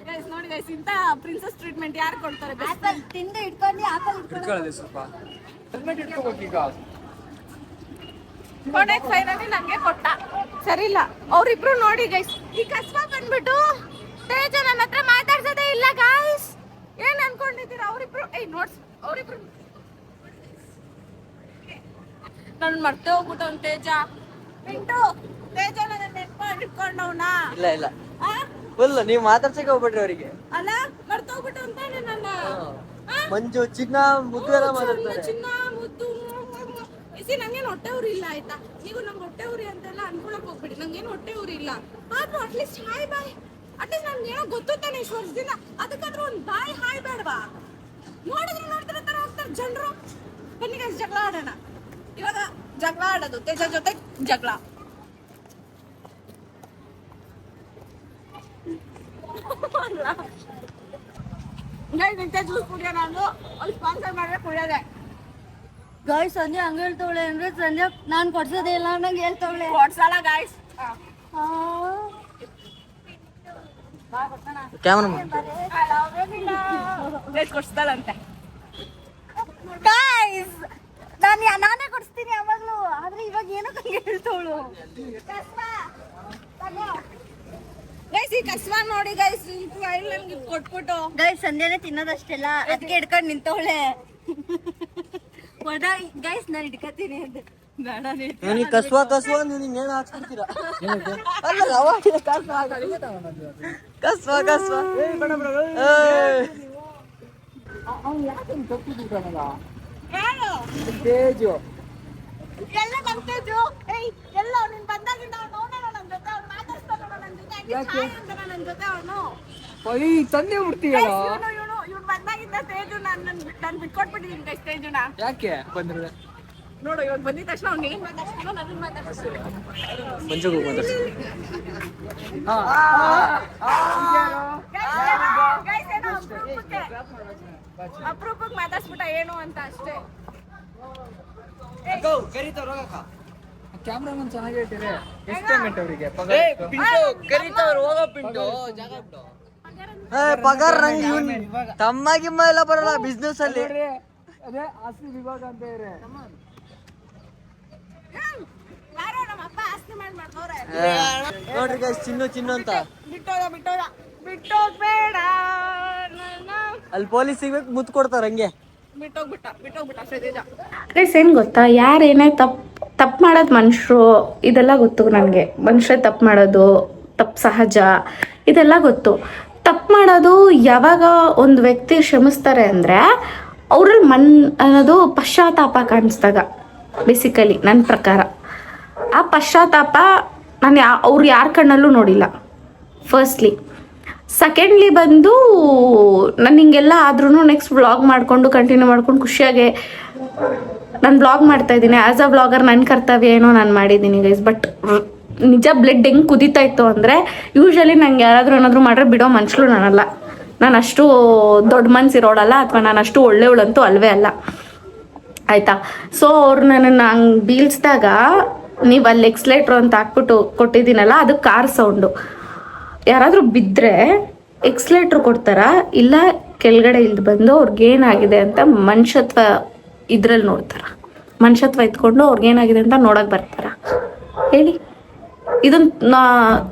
ಗೈಸ್ ನೋಡಿ ಗೈಸ್, ಇಂತ ಪ್ರಿನ್ಸಸ್ ಟ್ರೀಟ್ಮೆಂಟ್ ಯಾರು ಕೊಡ್ತಾರೆ? ಆಪಲ್ ತಿಂದು ಇಟ್ಕೊಂಡು ಆಪಲ್ ಇಟ್ಕೊಳ್ಳೋದು ಸ್ವಲ್ಪ ಹೆಲ್ಮೆಟ್ ಇಟ್ಕೋಬೇಕೀಗ. ಕೊನೆಗೆ ಫೈನಲಿ ನಂಗೆ ಕೊಟ್ಟ. ಸರಿ ಇಲ್ಲ ಅವ್ರಿಬ್ರು ನೋಡಿ ಗೈಸ್. ಈ ಕಸ್ಬ ಬಂದ್ಬಿಟ್ಟು ತೇಜ ನನ್ನ ಹತ್ರ ಮಾತಾಡ್ಸೋದೇ ಇಲ್ಲ ಗಾಯ್ಸ್. ಏನ್ ಅನ್ಕೊಂಡಿದ್ದೀರಾ ಅವ್ರಿಬ್ರು? ನೋಟ್ಸ್ ಅವ್ರಿಬ್ರು ನನ್ ಮರ್ತೆ ಹೋಗ್ಬಿಟ್ಟು ಅವ್ನು ತೇಜ. ಪಿಂಟು ತೇಜ ನನ್ನ ನೆನ್ಪಾಗಿ ಇಟ್ಕೊಂಡವ್ನ. ಇಲ್ಲ ಫುಲ್ ನೀವು ಮಾತಾಡ್ಸಕ್ಕೆ ಹೋಗ್ಬಿಟ್ರಿ ಅವರಿಗೆ. ಅಲ್ಲ ಮರ್ತೋಗ್ಬಿಟ್ಟು ಅಂತಾನೆ ನನ್ನ ಮಂಜು ಚಿನ್ನ ಮುದ್ದು ಎಲ್ಲ ಮಾತಾಡ್ತಾರೆ. ಚಿನ್ನ ಮುದ್ದು ನಂಗೇನು ಹೊಟ್ಟೆ ಉರಿ ಇಲ್ಲ ಆಯ್ತಾ. ನೀವು ನಂಗೆ ಹೊಟ್ಟೆ ಉರಿ ಅಂತೆಲ್ಲ ಅನ್ಕೊಳಕ್ ಹೋಗ್ಬಿಡಿ. ನಂಗೇನು ಹೊಟ್ಟೆ ಉರಿ ಇಲ್ಲ. ಆದ್ರೂ ಅಟ್ಲೀಸ್ಟ್ ಹಾಯ್ ಬಾಯ್, ಅಟ್ಲೀಸ್ಟ್ ನನ್ಗೆ ಏನೋ ಗೊತ್ತಾನೆ ಇಷ್ಟು ವರ್ಷದಿಂದ. ಅದಕ್ಕಾದ್ರೂ ಒಂದು ಬಾಯ್ ಹಾಯ್ ಬೇಡವಾ? ನೋಡ್ತಿರೋ ತರ ಹೋಗ್ತಾರೆ ಜನರು. ಬನ್ನಿ ಗೈಸ್ ಜಗಳ ಆಡೋಣ. ಇವಾಗ ಜಗಳ ಆಡೋದು, ತೇಜ ಜೊತೆ ಜಗಳ. ನಿಂತೆ ಜ್ಯೂಸ್ ಕುಡಿಯೋ, ನಾನು ಅಲ್ಲಿ ಸ್ಪಾನ್ಸರ್ ಮಾಡಿದ್ರೆ ಕುಡಿಯೋದೆ. ಗಾಯ್ಸ್ ಸಂಜೆ ಹಂಗ ಹೇಳ್ತವಳೆ ಅಂದ್ರೆ ಸಂಜೆ ನಾನ್ ಕೊಡ್ಸೋದೇ ಇಲ್ಲ ನಂಗೆ ಹೇಳ್ತವಳೆ. ಕೊಡ್ಸಲ್ಲ ಗಾಯ್ಸ್. ಕ್ಯಾಮ್ರಾ ಕೊಡ್ಸ್ತಾಳಂತೆ ಗಾಯ್ಸ್. ನಾನೇ ಕೊಡಿಸ್ತೀನಿ ಯಾವಾಗ್ಲೂ, ಆದ್ರೆ ಇವಾಗ ಏನೋ ಹಂಗೆ ಹೇಳ್ತವಳು. ಗೈಸ್ ಈ ಕಸ್ವ ನೋಡಿ ಗೈಸ್, ನನ್ಗೆ ಕೊಟ್ಬಿಟ್ಟು ಗೈಸ್ ಸಂಜೆನೆ ತಿನ್ನೋದಷ್ಟೆಲ್ಲ ಅದಕ್ಕೆ ಹಿಡ್ಕೊಂಡು ನಿಂತವಳೆ. ಗೈಸ್ ನಾನು ಹಿಡ್ಕತೀನಿ ಅಂದೆ. ಬೇಡ ನನಗೆ ಕಸ್ವ ನೀವು ಏನು ಹಾಕ್ಸ್ಬಿಡ್ತೀರಾ? ಕಸ್ವ ತೇಜು ಎಲ್ಲ ನಮ್ ತೇಜು. ಎಲ್ಲ ನೀನ್ ಬಂದಾಗಿಂದ ಅವ್ನು ನೋಡೋಣ ನನ್ನ ಜೊತೆ, ಅವ್ನು ಮಾತಾಡ್ತಾನೋ ನನ್ನ ಜೊತೆ, ನನ್ನ ಜೊತೆ ಅವನು ತಂದೆ ಬಿಡ್ತೀಯಲ್ಲ. ಇವ್ನು ಬಂದಾಗಿಂದ ತೇಜು ನಾನು ಬಿಟ್ಕೊಟ್ಬಿಟ್ಟಿದ್ದೀನಿ ಗೈಸ್. ತೇಜುನ ಯಾಕೆ ಬಂದ್ರೆ ನೋಡು, ಇವಾಗ ಬಂದಿದ ತಕ್ಷಣ ಅವ್ನು ಏನ್ ಮಾತಾಡ್ತಾನೋ ನನ್ನ ಮಾತಾಡ್ತೀನಿ. ಮಂಜುಗೂ ಮಾತಾಡ್ಸಿ. ಅಪ್ರೂಪಕ್ಕೆ ಮಾತಾಡ್ಸ್ಬಿಟ್ಟ ಏನು ಅಂತ ಅಷ್ಟೇ. ಕ್ಯಾಮ್ರಾಮನ್ ಚೆನ್ನಾಗಿ ಹೇಳ್ತೀರಿ. ಎಷ್ಟು ಪೇಮೆಂಟ್ ಅವರಿಗೆ? ಪಗಾರ ನಂಗೆ ಇವನು ತಮ್ಮ ಗಿಮ್ಮ ಎಲ್ಲ ಬರಲ್ಲ ಬಿಸ್ನೆಸ್ ಅಲ್ಲಿ. ಅದೇ ಆಸ್ತಿ ವಿಭಾಗ ಅಂತ ಇದೆ. ಯಾರೋ ನಮ್ಮ ಅಪ್ಪ ಆಸ್ತಿ ಮಾಡ್ದವ್ರೆ. ನೋಡ್ರಿ ಗೈಸ್, ಚಿನ್ನು ಅಂತ ಬಿಟ್ಟೋಗ್ಬೇಡ. ಅಲ್ಲಿ ಪೊಲೀಸ್ ಸಿಗ್ಬೇಕು, ಮುತ್ತು ಕೊಡ್ತಾರ ಹಂಗೆ. ಗೈಸ್ ಏನು ಗೊತ್ತಾ, ಯಾರೇನೇ ತಪ್ಪು ಮಾಡೋದು ಮನುಷ್ಯರು ಇದೆಲ್ಲ ಗೊತ್ತು ನನಗೆ. ಮನುಷ್ಯ ತಪ್ಪು ಮಾಡೋದು ತಪ್ಪು ಸಹಜ, ಇದೆಲ್ಲ ಗೊತ್ತು. ತಪ್ಪು ಮಾಡೋದು ಯಾವಾಗ ಒಂದು ವ್ಯಕ್ತಿ ಶ್ರಮಿಸ್ತಾರೆ ಅಂದರೆ ಅವ್ರಲ್ಲಿ ಅನ್ನೋದು ಪಶ್ಚಾತ್ತಾಪ ಕಾಣಿಸ್ದಾಗ, ಬೇಸಿಕಲಿ ನನ್ನ ಪ್ರಕಾರ. ಆ ಪಶ್ಚಾತ್ತಾಪ ನಾನು ಅವ್ರು ಯಾರ ಕಣ್ಣಲ್ಲೂ ನೋಡಿಲ್ಲ ಫಸ್ಟ್ಲಿ. ಸೆಕೆಂಡ್ಲಿ ಬಂದು ನಾನು ಹಿಂಗೆಲ್ಲ ಆದ್ರೂ ನೆಕ್ಸ್ಟ್ ವ್ಲಾಗ್ ಮಾಡಿಕೊಂಡು ಕಂಟಿನ್ಯೂ ಮಾಡ್ಕೊಂಡು ಖುಷಿಯಾಗೆ ನಾನು ವ್ಲಾಗ್ ಮಾಡ್ತಾಯಿದ್ದೀನಿ. ಆ್ಯಸ್ ಅ ವ್ಲಾಗರ್ ನನ್ನ ಕರ್ತವ್ಯ ಏನೋ ನಾನು ಮಾಡಿದ್ದೀನಿ ಗೈಸ್. ಬಟ್ ನಿಜ ಬ್ಲಡ್ ಹೆಂಗೆ ಕುದೀತಾ ಇತ್ತು ಅಂದರೆ, ಯೂಶ್ವಲಿ ನಂಗೆ ಯಾರಾದರೂ ಏನಾದರೂ ಮಾಡ್ರೆ ಬಿಡೋ ಮನುಷ್ಯರು ನಾನಲ್ಲ. ನಾನು ಅಷ್ಟು ದೊಡ್ಡ ಮನ್ಸಿರೋಳಲ್ಲ, ಅಥವಾ ನಾನು ಅಷ್ಟು ಒಳ್ಳೆಯವಳಂತೂ ಅಲ್ವೇ ಅಲ್ಲ ಆಯಿತಾ. ಸೊ ಅವ್ರು ನನ್ನನ್ನು ಹಂಗೆ ಬೀಳ್ಸಿದಾಗ ನೀವು ಅಲ್ಲಿ ಎಕ್ಸ್ಲೇಟ್ರು ಅಂತ ಹಾಕ್ಬಿಟ್ಟು ಕೊಟ್ಟಿದ್ದೀನಲ್ಲ, ಅದು ಕಾರ್ ಸೌಂಡು. ಯಾರಾದರೂ ಬಿದ್ದರೆ ಎಕ್ಸ್ಲೇಟ್ರ್ ಕೊಡ್ತಾರಾ, ಇಲ್ಲ ಕೆಳಗಡೆ ಇಲ್ದು ಬಂದು ಅವ್ರಿಗೇನಾಗಿದೆ ಅಂತ ಮನುಷ್ಯತ್ವ ಇದ್ರಲ್ಲಿ ನೋಡ್ತಾರ, ಮನುಷ್ಯತ್ವ ಇದ್ಕೊಂಡು ಅವ್ರಿಗೇನಾಗಿದೆ ಅಂತ ನೋಡೋಕೆ ಬರ್ತಾರ ಹೇಳಿ. ಇದನ್ನು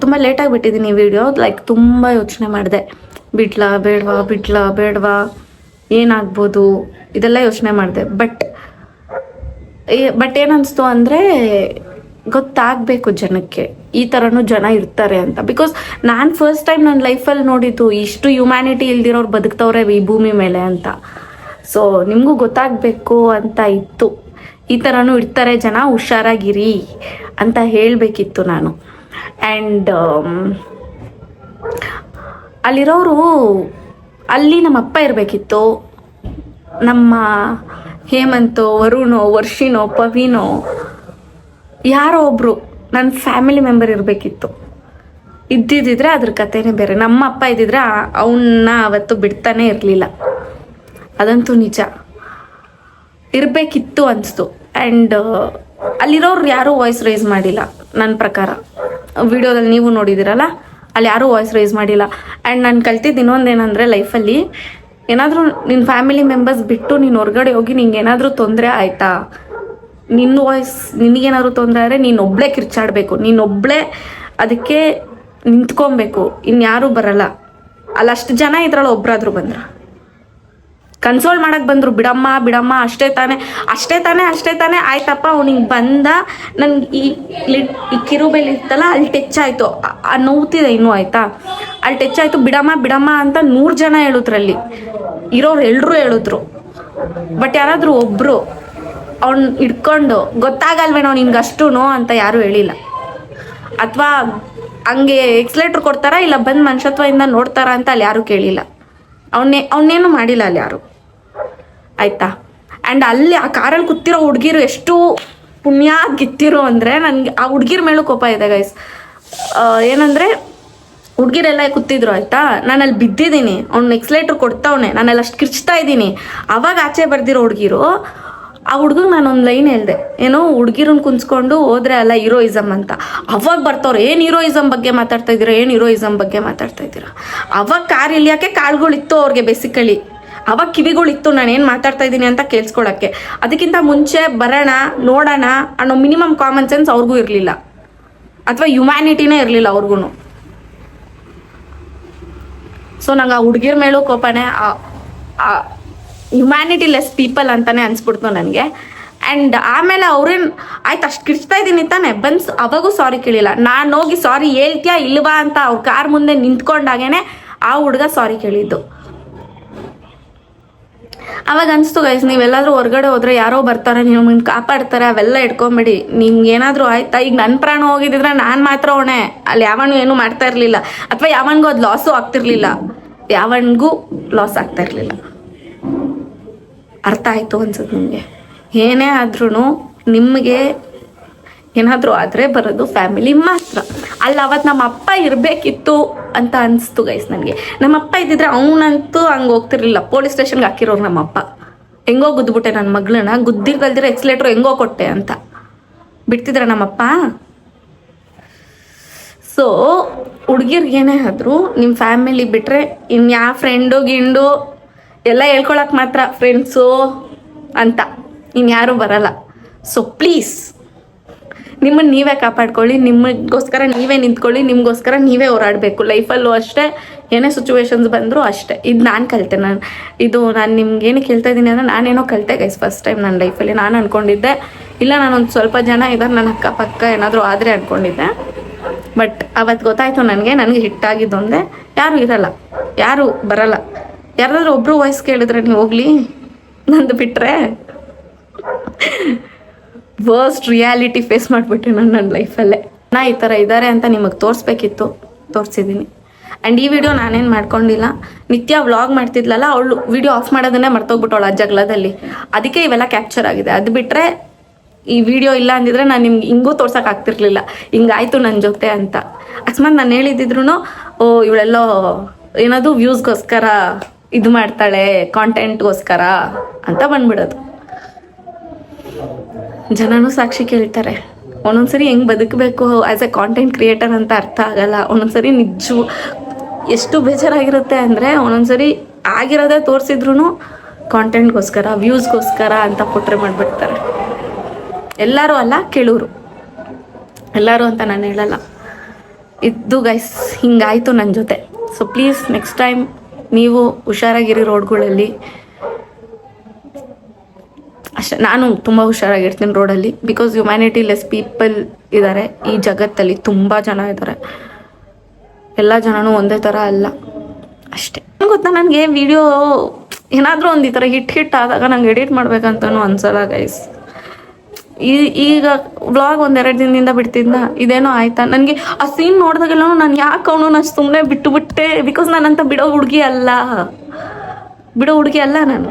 ತುಂಬ ಲೇಟಾಗಿ ಬಿಟ್ಟಿದ್ದೀನಿ ಈ ವಿಡಿಯೋ. ಲೈಕ್ ತುಂಬ ಯೋಚನೆ ಮಾಡಿದೆ, ಬಿಡ್ಲಾ ಬೇಡವಾ ಏನಾಗ್ಬೋದು ಇದೆಲ್ಲ ಯೋಚನೆ ಮಾಡಿದೆ. ಬಟ್ ಏನನ್ನಿಸ್ತು ಅಂದರೆ, ಗೊತ್ತಾಗಬೇಕು ಜನಕ್ಕೆ ಈ ಥರನೂ ಜನ ಇರ್ತಾರೆ ಅಂತ. ಬಿಕಾಸ್ ನಾನು ಫಸ್ಟ್ ಟೈಮ್ ನನ್ನ ಲೈಫಲ್ಲಿ ನೋಡಿದ್ದು ಇಷ್ಟು ಹ್ಯುಮ್ಯಾನಿಟಿ ಇಲ್ದಿರೋರು ಬದುಕ್ತವ್ರೆ ಈ ಭೂಮಿ ಮೇಲೆ ಅಂತ. ಸೊ ನಿಮಗೂ ಗೊತ್ತಾಗಬೇಕು ಅಂತ ಇತ್ತು, ಈ ಥರನೂ ಇರ್ತಾರೆ ಜನ, ಹುಷಾರಾಗಿರಿ ಅಂತ ಹೇಳಬೇಕಿತ್ತು ನಾನು. ಆ್ಯಂಡ್ ಅಲ್ಲಿರೋರು ಅಲ್ಲಿ ನಮ್ಮ ಅಪ್ಪ ಇರಬೇಕಿತ್ತು, ನಮ್ಮ ಹೇಮಂತೋ, ವರುಣೋ, ವರ್ಷಿನೋ, ಪವಿನೋ, ಯಾರೋ ಒಬ್ರು ನನ್ನ ಫ್ಯಾಮಿಲಿ ಮೆಂಬರ್ ಇರಬೇಕಿತ್ತು. ಇದ್ದಿದ್ದಿದ್ರೆ ಅದ್ರ ಕಥೆನೇ ಬೇರೆ. ನಮ್ಮ ಅಪ್ಪ ಇದ್ದಿದ್ರೆ ಅವನ್ನ ಅವತ್ತು ಬಿಡ್ತಾನೆ ಇರಲಿಲ್ಲ, ಅದಂತೂ ನಿಜ. ಇರಬೇಕಿತ್ತು ಅನಿಸ್ತು. ಆ್ಯಂಡ್ ಅಲ್ಲಿರೋರು ಯಾರೂ ವಾಯ್ಸ್ ರೈಸ್ ಮಾಡಿಲ್ಲ ನನ್ನ ಪ್ರಕಾರ. ವಿಡಿಯೋದಲ್ಲಿ ನೀವು ನೋಡಿದ್ದೀರಲ್ಲ, ಅಲ್ಲಿ ಯಾರೂ ವಾಯ್ಸ್ ರೈಸ್ ಮಾಡಿಲ್ಲ. ಆ್ಯಂಡ್ ನಾನು ಕಲ್ತಿದ್ದು ಇನ್ನೊಂದೇನೆಂದರೆ, ಲೈಫಲ್ಲಿ ಏನಾದರೂ ನಿನ್ನ ಫ್ಯಾಮಿಲಿ ಮೆಂಬರ್ಸ್ ಬಿಟ್ಟು ನೀನು ಹೊರಗಡೆ ಹೋಗಿ ನಿಂಗೆ ಏನಾದರೂ ತೊಂದರೆ ಆಯಿತಾ, ನಿನ್ನ ವಾಯ್ಸ್ ನಿನಗೇನಾದ್ರು ತೊಂದರೆ ಆದರೆ ನೀನೊಬ್ಬಳೇ ಕಿರ್ಚಾಡಬೇಕು, ನೀನೊಬ್ಬಳೇ ಅದಕ್ಕೆ ನಿಂತ್ಕೊಬೇಕು, ಇನ್ಯಾರೂ ಬರಲ್ಲ. ಅಲ್ಲಷ್ಟು ಜನ ಇದ್ರಲ್ಲಿ ಒಬ್ಬರಾದ್ರೂ ಬಂದ್ರು, ಕನ್ಸೋಲ್ ಮಾಡಕ್ಕೆ ಬಂದರು, ಬಿಡಮ್ಮ ಬಿಡಮ್ಮ ಅಷ್ಟೇ ತಾನೇ ಆಯ್ತಪ್ಪ ಅವ್ನಿಗೆ ಬಂದ. ನನ್ಗೆ ಈ ಕಿರುಬೆಲೆ ಇತ್ತಲ್ಲ ಅಲ್ಲಿ ಟಚ್ ಆಯಿತು, ನೋವ್ತಿದೆ ಇನ್ನೂ ಆಯಿತಾ, ಅಲ್ಲಿ ಟಚ್ ಆಯಿತು, ಬಿಡಮ್ಮ ಅಂತ 100 ಜನ ಹೇಳಿದ್ರಲ್ಲಿ, ಇರೋರು ಎಲ್ಲರೂ ಹೇಳಿದ್ರು. ಬಟ್ ಯಾರಾದರೂ ಒಬ್ಬರು ಅವ್ನು ಇಟ್ಕೊಂಡು ಗೊತ್ತಾಗಲ್ವೇನೋ ನಿನ್ಗಷ್ಟು ಅಂತ ಯಾರೂ ಹೇಳಿಲ್ಲ. ಅಥವಾ ಹಂಗೆ ಎಕ್ಸ್ಲೇಟ್ರ್ ಕೊಡ್ತಾರಾ ಇಲ್ಲ ಬಂದು ಮನುಷ್ಯತ್ವದಿಂದ ನೋಡ್ತಾರಾ ಅಂತ ಅಲ್ಲಿ ಯಾರೂ ಕೇಳಿಲ್ಲ. ಅವನ್ನೇನು ಮಾಡಿಲ್ಲ ಅಲ್ಲಿ ಯಾರು, ಆಯಿತಾ. ಆ್ಯಂಡ್ ಅಲ್ಲಿ ಆ ಕಾರಲ್ಲಿ ಕೂತಿರೋ ಹುಡುಗಿರು ಎಷ್ಟು ಪುಣ್ಯ ಗಿತ್ತಿರೋ ಅಂದರೆ, ನನಗೆ ಆ ಹುಡುಗಿರ ಮೇಲೂ ಕೋಪ ಇದೆ ಗೈಸ್. ಏನಂದರೆ ಹುಡುಗಿರೆಲ್ಲ ಕೂತಿದ್ರು ಆಯಿತಾ, ನಾನು ಅಲ್ಲಿ ಬಿದ್ದಿದ್ದೀನಿ, ಅವ್ನು ಎಕ್ಸ್ಲೇಟ್ರ್ ಕೊಡ್ತಾವನೆ, ನಾನಲ್ಲಿ ಅಷ್ಟು ಕಿರ್ಚ್ತಾ ಇದ್ದೀನಿ. ಅವಾಗ ಆಚೆ ಬರ್ದಿರೋ ಹುಡುಗಿರು, ಆ ಹುಡುಗಂಗೆ ನಾನೊಂದು ಲೈನ್ ಹೇಳಿದೆ, ಏನೋ ಹುಡುಗಿರನ್ನ ಕುಂತ್ಕೊಂಡು ಹೋದ್ರೆ ಅಲ್ಲ ಹೀರೋಯಿಸಮ್ ಅಂತ. ಅವಾಗ ಬರ್ತಾವ್ರು, ಏನು ಹೀರೋಯಿಸಮ್ ಬಗ್ಗೆ ಮಾತಾಡ್ತಾ ಇದ್ದೀರಾ. ಅವಾಗ ಕಾರ್ ಇಳಿಯೋಕ್ಕೆ ಕಾಲ್ಗಳಿತ್ತು ಅವ್ರಿಗೆ, ಬೇಸಿಕಲಿ ಅವಾಗ ಕಿವಿಗಳಿತ್ತು ನಾನೇನು ಮಾತಾಡ್ತಾ ಇದ್ದೀನಿ ಅಂತ ಕೇಳಿಸ್ಕೊಳಕ್ಕೆ. ಅದಕ್ಕಿಂತ ಮುಂಚೆ ಬರೋಣ ನೋಡೋಣ ಅನ್ನೋ ಮಿನಿಮಮ್ ಕಾಮನ್ ಸೆನ್ಸ್ ಅವ್ರಿಗೂ ಇರಲಿಲ್ಲ, ಅಥವಾ ಹ್ಯುಮ್ಯಾನಿಟಿನೇ ಇರಲಿಲ್ಲ ಅವ್ರಿಗೂ. ಸೊ ನಂಗೆ ಆ ಹುಡುಗಿರ ಮೇಲೂ ಕೋಪನೇ, ಹ್ಯುಮ್ಯಾನಿಟಿ ಲೆಸ್ ಪೀಪಲ್ ಅಂತಾನೆ ಅನ್ಸ್ಬಿಡ್ತು ನನಗೆ. ಆ್ಯಂಡ್ ಆಮೇಲೆ ಅವ್ರೇನು ಆಯ್ತು ಅಷ್ಟು ಕಿರ್ಚ್ತಾ ಇದ್ದೀನಿ ತಾನೆ, ಬಂದು ಅವಾಗೂ ಸಾರಿ ಕೇಳಿಲ್ಲ. ನಾನು ಹೋಗಿ ಸಾರಿ ಹೇಳ್ತೀಯಾ ಇಲ್ವಾ ಅಂತ ಅವ್ರ ಕಾರ್ ಮುಂದೆ ನಿಂತ್ಕೊಂಡಾಗೇನೆ ಆ ಹುಡುಗ ಸಾರಿ ಕೇಳಿದ್ದು. ಅವಾಗ ಅನಿಸ್ತು ಗೈಸ್, ನೀವೆಲ್ಲಾದ್ರೂ ಹೊರಗಡೆ ಹೋದ್ರೆ ಯಾರೋ ಬರ್ತಾರೆ, ನಿಮ್ಮನ್ನು ಕಾಪಾಡ್ತಾರೆ, ಅವೆಲ್ಲ ಇಟ್ಕೊಂಬೇಡಿ. ನಿಮ್ಗೆ ಏನಾದರೂ ಆಯ್ತಾ, ಈಗ ನನ್ನ ಪ್ರಾಣ ಹೋಗಿದ್ದಿದ್ರೆ ನಾನು ಮಾತ್ರ ಹೊಣೆ, ಅಲ್ಲಿ ಯಾವನು ಏನೂ ಮಾಡ್ತಾ ಇರಲಿಲ್ಲ, ಅಥವಾ ಯಾವನಿಗೂ ಅದು ಲಾಸು ಆಗ್ತಿರ್ಲಿಲ್ಲ, ಅರ್ಥ ಆಯಿತು ಅನ್ಸುತ್ತೆ ನಿಮಗೆ. ಏನೇ ಆದ್ರೂ ನಿಮಗೆ ಏನಾದರೂ ಆದರೆ ಬರೋದು ಫ್ಯಾಮಿಲಿ ಮಾತ್ರ. ಅಲ್ಲ ಅವತ್ತು ನಮ್ಮ ಅಪ್ಪ ಇರಬೇಕಿತ್ತು ಅಂತ ಅನಿಸ್ತು ಗೈಸ್ ನನಗೆ. ನಮ್ಮ ಅಪ್ಪ ಇದ್ದಿದ್ರೆ ಅವನಂತೂ ಹಂಗೆ ಹೋಗ್ತಿರ್ಲಿಲ್ಲ. ಪೊಲೀಸ್ ಸ್ಟೇಷನ್ಗೆ ಹಾಕಿರೋರು ನಮ್ಮ ಅಪ್ಪ. ಹೆಂಗೋ ಗುದ್ದುಬಿಟ್ಟೆ ನನ್ನ ಮಗಳನ್ನ, ಗುದ್ದಿರ್ಗಲ್ದಿರ ಎಕ್ಸ್ಲೇಟ್ರು ಹೆಂಗೋ ಕೊಟ್ಟೆ ಅಂತ ಬಿಡ್ತಿದ್ರ ನಮ್ಮಪ್ಪ. ಸೊ ಹುಡುಗಿರ್ಗೇನೇ ಆದರೂ ನಿಮ್ಮ ಫ್ಯಾಮಿಲಿ ಬಿಟ್ಟರೆ ಇನ್ಯಾವ ಫ್ರೆಂಡು ಗಿಂಡು ಎಲ್ಲ ಹೇಳ್ಕೊಳಕ್ಕೆ ಮಾತ್ರ ಫ್ರೆಂಡ್ಸು ಅಂತ ಇನ್ಯಾರೂ ಬರಲ್ಲ. ಸೊ ಪ್ಲೀಸ್ ನಿಮ್ಮನ್ನು ನೀವೇ ಕಾಪಾಡ್ಕೊಳ್ಳಿ, ನಿಮಗೋಸ್ಕರ ನೀವೇ ನಿಂತ್ಕೊಳ್ಳಿ, ನಿಮಗೋಸ್ಕರ ನೀವೇ ಹೋರಾಡಬೇಕು. ಲೈಫಲ್ಲೂ ಅಷ್ಟೇ, ಏನೇ ಸಿಚುವೇಶನ್ಸ್ ಬಂದರೂ ಅಷ್ಟೇ. ಇದು ನಾನು ಕಲಿತೆ. ನಾನು ನಿಮ್ಗೆ ಏನಕ್ಕೆ ಹೇಳ್ತಾ ಇದ್ದೀನಿ ಅಂದರೆ, ನಾನೇನೋ ಕಲಿತೆ ಗೈಸ್ ಫಸ್ಟ್ ಟೈಮ್ ನನ್ನ ಲೈಫಲ್ಲಿ. ನಾನು ಅಂದ್ಕೊಂಡಿದ್ದೆ ಇಲ್ಲ ನಾನೊಂದು ಸ್ವಲ್ಪ ಜನ ಇದ್ದಾರೆ ನನ್ನ ಅಕ್ಕಪಕ್ಕ ಏನಾದರೂ ಆದರೆ ಅಂದ್ಕೊಂಡಿದ್ದೆ. ಬಟ್ ಅವತ್ತು ಗೊತ್ತಾಯಿತು ನನಗೆ ಹಿಟ್ಟಾಗಿದ್ದೊಂದೇ, ಯಾರೂ ಇರಲ್ಲ, ಯಾರೂ ಬರಲ್ಲ. ಯಾರಾದ್ರೂ ಒಬ್ಬರು ವಾಯ್ಸ್ ಕೇಳಿದ್ರೆ ನೀವು ಹೋಗ್ಲಿ, ನಂದು ಬಿಟ್ಟರೆ ವರ್ಸ್ಟ್ ರಿಯಾಲಿಟಿ ಫೇಸ್ ಮಾಡಿಬಿಟ್ಟೆ ನಾನು ನನ್ನ ಲೈಫಲ್ಲೇ. ಈ ಥರ ಇದ್ದಾರೆ ಅಂತ ನಿಮಗೆ ತೋರಿಸ್ಬೇಕಿತ್ತು, ತೋರಿಸಿದ್ದೀನಿ. ಆ್ಯಂಡ್ ಈ ವಿಡಿಯೋ ನಾನೇನು ಮಾಡ್ಕೊಂಡಿಲ್ಲ. ನಿತ್ಯ ವ್ಲಾಗ್ ಮಾಡ್ತಿದ್ಲಲ್ಲ, ಅವಳು ವಿಡಿಯೋ ಆಫ್ ಮಾಡೋದನ್ನೇ ಮರ್ತೋಗ್ಬಿಟ್ಟವಳು ಆ ಜಗಳದಲ್ಲಿ. ಅದಕ್ಕೆ ಇವೆಲ್ಲ ಕ್ಯಾಪ್ಚರ್ ಆಗಿದೆ. ಅದು ಬಿಟ್ಟರೆ ಈ ವಿಡಿಯೋ ಇಲ್ಲ ಅಂದಿದ್ರೆ ನಾನು ನಿಮ್ಗೆ ಹಿಂಗೂ ತೋರ್ಸೋಕ್ಕಾಗ್ತಿರ್ಲಿಲ್ಲ, ಹಿಂಗಾಯ್ತು ನನ್ನ ಜೊತೆ ಅಂತ. ಅಕಸ್ಮಾತ್ ನಾನು ಹೇಳಿದ್ದಿದ್ರು ಓ ಇವಳೆಲ್ಲೋ ಏನದು ವ್ಯೂಸ್ಗೋಸ್ಕರ ಇದು ಮಾಡ್ತಾಳೆ, ಕಾಂಟೆಂಟ್ಗೋಸ್ಕರ ಅಂತ ಬಂದ್ಬಿಡೋದು. ಜನನೂ ಸಾಕ್ಷಿ ಕೇಳ್ತಾರೆ. ಒಂದೊಂದ್ಸರಿ ಹೆಂಗೆ ಬದುಕಬೇಕು ಆ್ಯಸ್ ಎ ಕಾಂಟೆಂಟ್ ಕ್ರಿಯೇಟರ್ ಅಂತ ಅರ್ಥ ಆಗಲ್ಲ. ಒಂದೊಂದ್ಸರಿ ಎಷ್ಟು ಬೇಜಾರಾಗಿರುತ್ತೆ ಅಂದರೆ, ಒಂದೊಂದ್ಸರಿ ಆಗಿರೋದೇ ತೋರಿಸಿದ್ರು ಕಾಂಟೆಂಟ್ಗೋಸ್ಕರ, ವ್ಯೂಸ್ಗೋಸ್ಕರ ಅಂತ ಪುಟ್ರೆ ಮಾಡಿಬಿಡ್ತಾರೆ. ಎಲ್ಲರೂ ಅಲ್ಲ, ಕೆಲವರು, ಎಲ್ಲರೂ ಅಂತ ನಾನು ಹೇಳಲ್ಲ. ಇದು ಗೈಸ್ ಹಿಂಗಾಯಿತು ನನ್ನ ಜೊತೆ. ಸೊ ಪ್ಲೀಸ್ ನೆಕ್ಸ್ಟ್ ಟೈಮ್ ನೀವು ಹುಷಾರಾಗಿರಿ ರೋಡ್ಗಳಲ್ಲಿ ಅಷ್ಟೇ. ನಾನು ತುಂಬ ಹುಷಾರಾಗಿರ್ತೀನಿ ರೋಡಲ್ಲಿ, ಬಿಕಾಸ್ ಹ್ಯುಮ್ಯಾನಿಟಿ ಲೆಸ್ ಪೀಪಲ್ ಇದ್ದಾರೆ ಈ ಜಗತ್ತಲ್ಲಿ, ತುಂಬ ಜನ ಇದ್ದಾರೆ. ಎಲ್ಲ ಜನನೂ ಒಂದೇ ಥರ ಅಲ್ಲ ಅಷ್ಟೇ. ಗೊತ್ತಾ, ನನಗೆ ವಿಡಿಯೋ ಏನಾದರೂ ಒಂದು ಈ ಥರ ಹಿಟ್ ಆದಾಗ ನಂಗೆ ಎಡಿಟ್ ಮಾಡ್ಬೇಕಂತನೂ ಅನ್ಸಲ್ಲ ಗೈಸ್. ಈಗ ವ್ಲಾಗ್ ಒಂದೆರಡು ದಿನದಿಂದ ಬಿಡ್ತಿದ್ನ ಇದೇನೋ ಆಯ್ತಾ. ನನಗೆ ಆ ಸೀನ್ ನೋಡಿದಾಗೆಲ್ಲ ನಾನು ಯಾಕೆ ಅವನು ಸುಮ್ಮನೆ ಬಿಟ್ಟುಬಿಟ್ಟೆ. ಬಿಕಾಸ್ ನಾನಂತ ಬಿಡೋ ಹುಡುಗಿ ಅಲ್ಲ ನಾನು.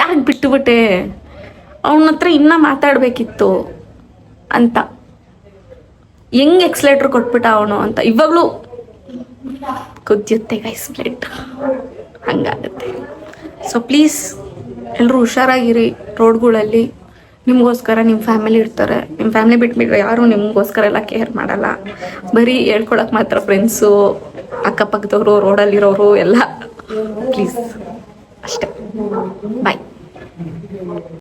ಯಾಕೆ ಬಿಟ್ಟುಬಿಟ್ಟೆ, ಅವನ ಹತ್ರ ಇನ್ನೂ ಮಾತಾಡಬೇಕಿತ್ತು ಅಂತ. ಹೆಂಗೆ ಎಕ್ಸ್ಲೇಟ್ರ್ ಕೊಟ್ಬಿಟ್ಟ ಅವನು ಅಂತ ಇವಾಗಲೂ ಕುದಿಯುತ್ತೆ ಗೈಸ್ ಬ್ಲಡ್, ಹಂಗಾಗುತ್ತೆ. ಸೊ ಪ್ಲೀಸ್ ಎಲ್ಲರೂ ಹುಷಾರಾಗಿರಿ ರೋಡ್ಗಳಲ್ಲಿ. ನಿಮಗೋಸ್ಕರ ನಿಮ್ಮ ಫ್ಯಾಮಿಲಿ ಇರ್ತಾರೆ. ನಿಮ್ಮ ಫ್ಯಾಮಿಲಿ ಬಿಟ್ಬಿಟ್ರೆ ಯಾರು ನಿಮಗೋಸ್ಕರ ಎಲ್ಲ ಕೇರ್ ಮಾಡಲ್ಲ. ಬರೀ ಹೇಳ್ಕೊಳಕ್ಕೆ ಮಾತ್ರ ಫ್ರೆಂಡ್ಸು, ಅಕ್ಕಪಕ್ಕದವರು, ರೋಡಲ್ಲಿರೋರು ಎಲ್ಲ. ಪ್ಲೀಸ್ ಅಷ್ಟೇ. ಬಾಯ್.